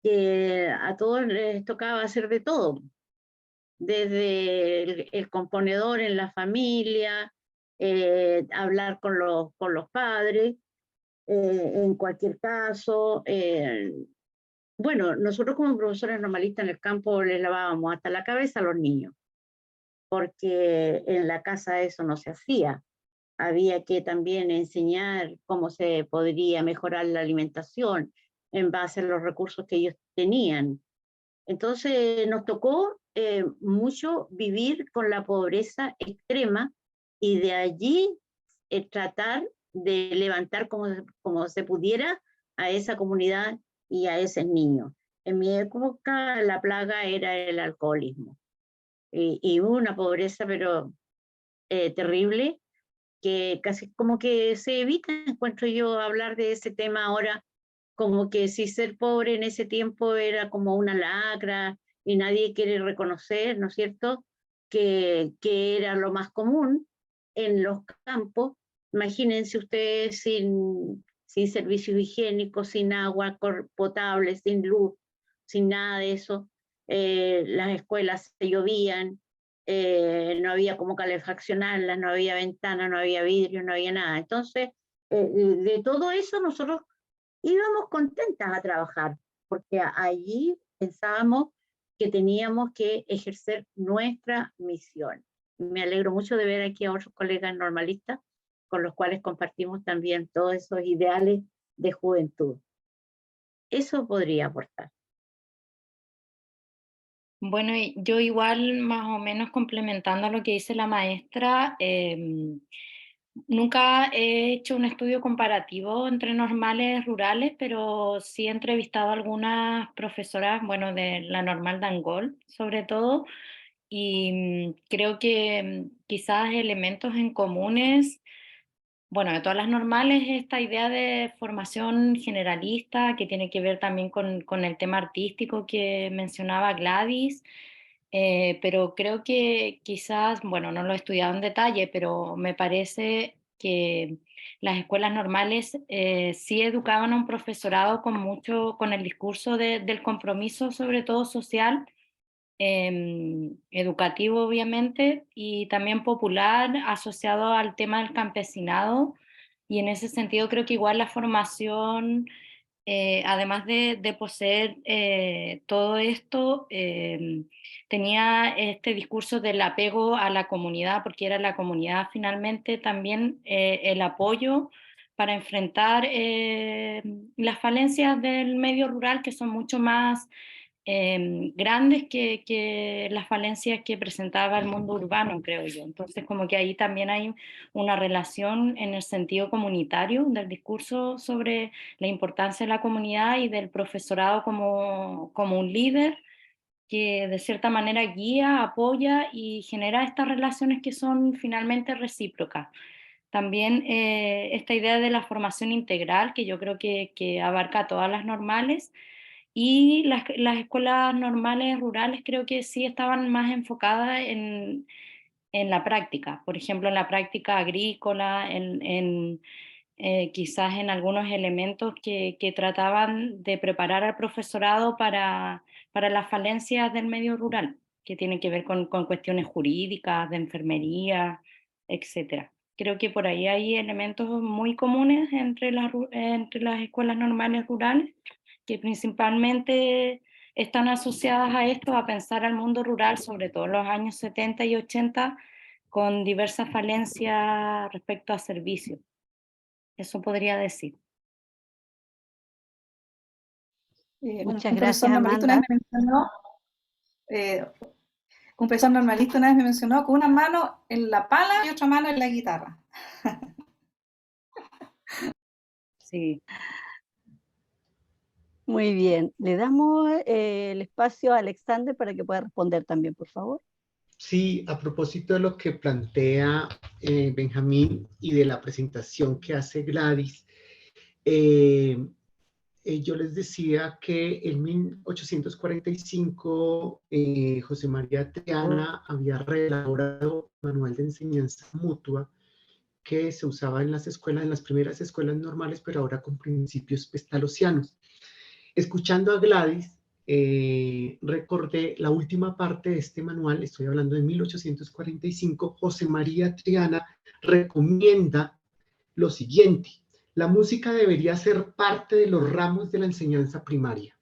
que a todos les tocaba hacer de todo, desde el componedor en la familia, hablar con los padres, en cualquier caso. Bueno, nosotros como profesores normalistas en el campo les lavábamos hasta la cabeza a los niños, porque en la casa eso no se hacía. Había que también enseñar cómo se podría mejorar la alimentación en base a los recursos que ellos tenían. Entonces nos tocó mucho vivir con la pobreza extrema y de allí tratar de levantar como se pudiera a esa comunidad y a ese niño. En mi época la plaga era el alcoholismo y hubo una pobreza pero terrible, que casi como que se evita, encuentro yo, hablar de ese tema ahora, como que si ser pobre en ese tiempo era como una lacra y nadie quiere reconocer, ¿no es cierto?, que era lo más común en los campos. Imagínense ustedes sin servicios higiénicos, sin agua potable, sin luz, sin nada de eso. Las escuelas se llovían, no había como calefaccionarlas, no había ventanas, no había vidrio, no había nada. Entonces, de todo eso nosotros íbamos contentas a trabajar, porque allí pensábamos que teníamos que ejercer nuestra misión. Me alegro mucho de ver aquí a otros colegas normalistas con los cuales compartimos también todos esos ideales de juventud. Eso podría aportar. Bueno, yo igual más o menos complementando lo que dice la maestra, nunca he hecho un estudio comparativo entre normales y rurales, pero sí he entrevistado a algunas profesoras, bueno, de la normal de Angol, sobre todo, y creo que quizás elementos en comunes, bueno, de todas las normales, esta idea de formación generalista que tiene que ver también con el tema artístico que mencionaba Gladys, pero creo que quizás, bueno, no lo he estudiado en detalle, pero me parece que las escuelas normales sí educaban a un profesorado con el discurso del compromiso, sobre todo social, educativo obviamente, y también popular, asociado al tema del campesinado, y en ese sentido creo que igual la formación, además de poseer todo esto, tenía este discurso del apego a la comunidad, porque era la comunidad finalmente también el apoyo para enfrentar las falencias del medio rural, que son mucho más grandes que las falencias que presentaba el mundo urbano, creo yo. Entonces, como que ahí también hay una relación en el sentido comunitario del discurso sobre la importancia de la comunidad y del profesorado como un líder que de cierta manera guía, apoya y genera estas relaciones que son finalmente recíprocas. También esta idea de la formación integral, que yo creo que abarca a todas las normales, y las escuelas normales rurales creo que sí estaban más enfocadas en la práctica, por ejemplo, en la práctica agrícola, quizás en algunos elementos que trataban de preparar al profesorado para las falencias del medio rural, que tienen que ver con cuestiones jurídicas, de enfermería, etc. Creo que por ahí hay elementos muy comunes entre las escuelas normales rurales, que principalmente están asociadas a esto, a pensar al mundo rural, sobre todo en los años 70 y 80, con diversas falencias respecto a servicios. Eso podría decir. Muchas un gracias, profesor normalista una Amanda. vez me mencionó, un profesor normalista una vez me mencionó con una mano en la pala y otra mano en la guitarra. Sí. Muy bien. Le damos el espacio a Alexander para que pueda responder también, por favor. Sí, a propósito de lo que plantea Benjamín y de la presentación que hace Gladys, yo les decía que en 1845 José María Triana había elaborado un manual de enseñanza mutua que se usaba en las escuelas, en las primeras escuelas normales, pero ahora con principios pestalozzianos. Escuchando a Gladys, recordé la última parte de este manual, estoy hablando de 1845, José María Triana recomienda lo siguiente: la música debería ser parte de los ramos de la enseñanza primaria.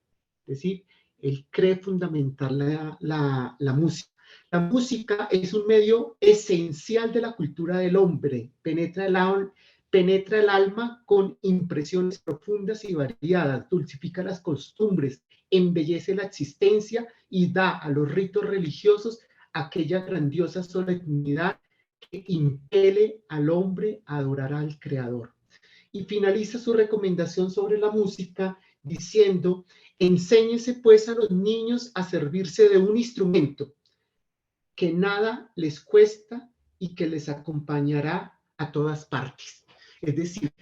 Es decir, él cree fundamental la música. La música es un medio esencial de la cultura del hombre, penetra el alma con impresiones profundas y variadas, dulcifica las costumbres, embellece la existencia y da a los ritos religiosos aquella grandiosa solemnidad que impele al hombre a adorar al Creador. Y finaliza su recomendación sobre la música diciendo: enséñese pues a los niños a servirse de un instrumento que nada les cuesta y que les acompañará a todas partes. Es decir,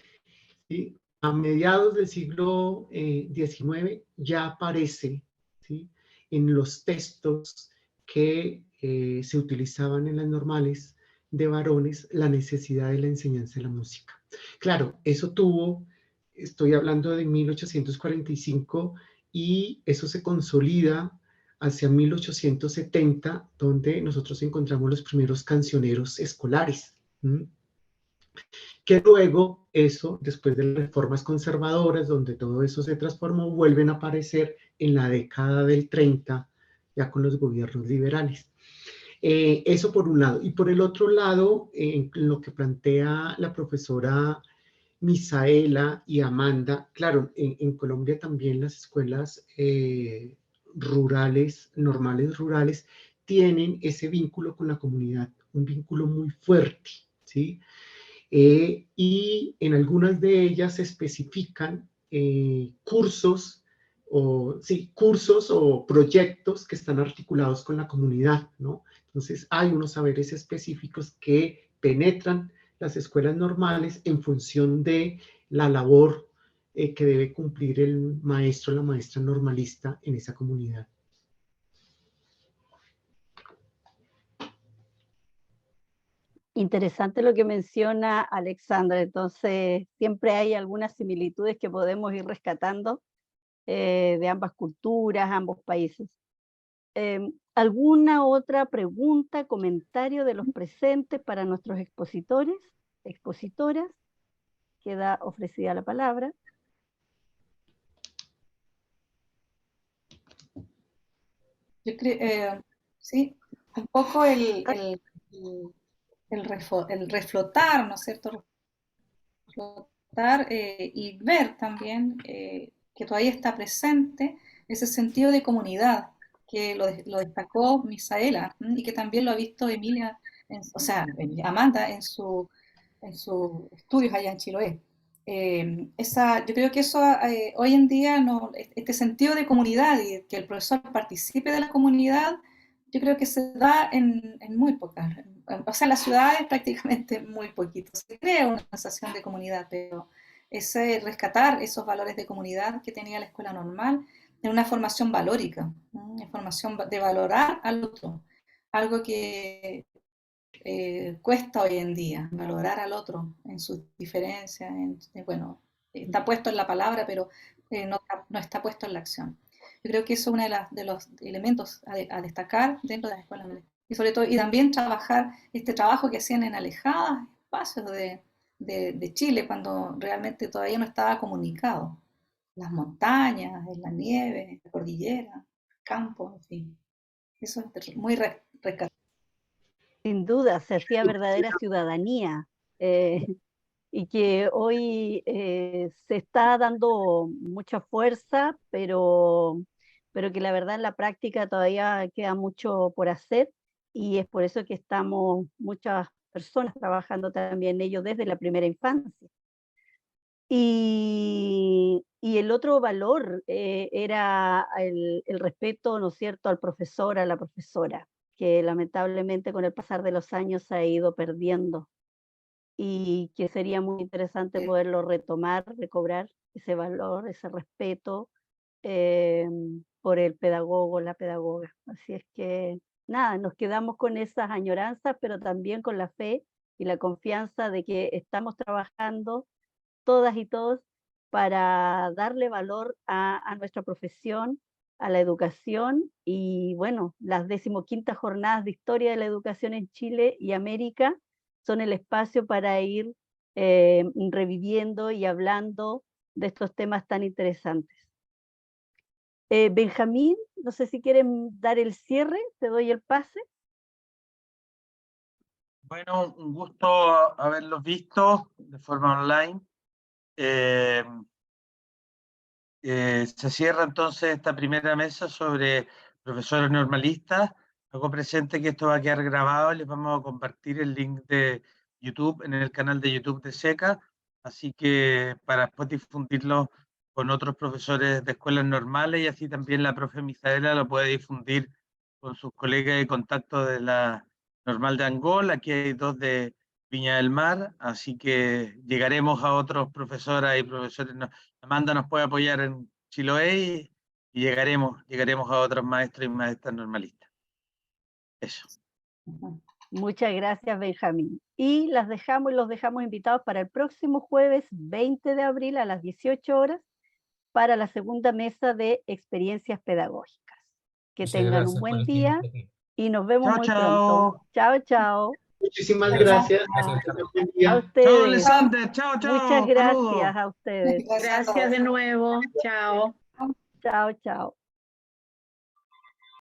¿sí?, a mediados del siglo XIX ya aparece, ¿sí?, en los textos que se utilizaban en las normales de varones la necesidad de la enseñanza de la música. Claro, eso tuvo, estoy hablando de 1845, y eso se consolida hacia 1870, donde nosotros encontramos los primeros cancioneros escolares. Que luego eso, después de las reformas conservadoras, donde todo eso se transformó, vuelven a aparecer en la década del 30, ya con los gobiernos liberales. Eso por un lado. Y por el otro lado, lo que plantea la profesora Misaela y Amanda, claro, en Colombia también las escuelas rurales, normales rurales, tienen ese vínculo con la comunidad, un vínculo muy fuerte, ¿sí? Y en algunas de ellas se especifican cursos o proyectos que están articulados con la comunidad, ¿no? Entonces hay unos saberes específicos que penetran las escuelas normales en función de la labor que debe cumplir el maestro o la maestra normalista en esa comunidad. Interesante lo que menciona Alexandra. Entonces, siempre hay algunas similitudes que podemos ir rescatando de ambas culturas, ambos países. ¿Alguna otra pregunta, comentario de los presentes para nuestros expositores, expositoras? Queda ofrecida la palabra. Yo creo, sí, un poco el reflotar, ¿no es cierto? Reflotar y ver también que todavía está presente ese sentido de comunidad que lo destacó Misaela y que también lo ha visto Emilia, Amanda en sus estudios allá en Chiloé. Yo creo que eso hoy en día, este sentido de comunidad y que el profesor participe de la comunidad, yo creo que se da en muy pocas. O sea, en las ciudades prácticamente muy poquito. Se crea una sensación de comunidad, pero ese rescatar esos valores de comunidad que tenía la escuela normal en una formación valórica, una formación de valorar al otro, algo que cuesta hoy en día, valorar al otro en sus diferencias, bueno, está puesto en la palabra, pero no está puesto en la acción. Yo creo que eso es uno de los elementos a destacar dentro de las escuelas. Y sobre todo, y también trabajar este trabajo que hacían en alejadas espacios de Chile cuando realmente todavía no estaba comunicado. Las montañas, en la nieve, la cordillera, el campo, en fin. Eso es muy rescatable. Sin duda, se hacía verdadera ciudadanía y que hoy se está dando mucha fuerza, pero que la verdad en la práctica todavía queda mucho por hacer y es por eso que estamos muchas personas trabajando también en ello desde la primera infancia. Y el otro valor era el respeto, ¿no es cierto?, al profesor, a la profesora, que lamentablemente con el pasar de los años se ha ido perdiendo y que sería muy interesante poderlo retomar, recobrar ese valor, ese respeto por el pedagogo, la pedagoga. Así es que nada, nos quedamos con esas añoranzas, pero también con la fe y la confianza de que estamos trabajando todas y todos para darle valor a nuestra profesión, a la educación y bueno, las 15ª jornadas de historia de la educación en Chile y América son el espacio para ir reviviendo y hablando de estos temas tan interesantes. Benjamín, no sé si quieren dar el cierre, te doy el pase. Bueno, un gusto haberlos visto de forma online. Se cierra entonces esta primera mesa sobre profesores normalistas. Hago presente que esto va a quedar grabado y les vamos a compartir el link de YouTube en el canal de YouTube de SECA, así que para después difundirlo con otros profesores de escuelas normales y así también la profe Misaela lo puede difundir con sus colegas de contacto de la Normal de Angola. Aquí hay 2 de Viña del Mar, así que llegaremos a otros profesoras y profesores. Amanda nos puede apoyar en Chiloé y llegaremos a otros maestros y maestras normalistas. Eso. Muchas gracias, Benjamín. Y las dejamos y los dejamos invitados para el próximo jueves 20 de abril a las 18 horas para la segunda mesa de experiencias pedagógicas. Que tengan un buen día y nos vemos Chao, muy chao. pronto. Chao, chao. Muchísimas gracias. Buen día. A Chao, ustedes. Alexander. Chao, chao. Muchas Saludos. gracias a ustedes. Gracias de nuevo. Chao. Chao, chao.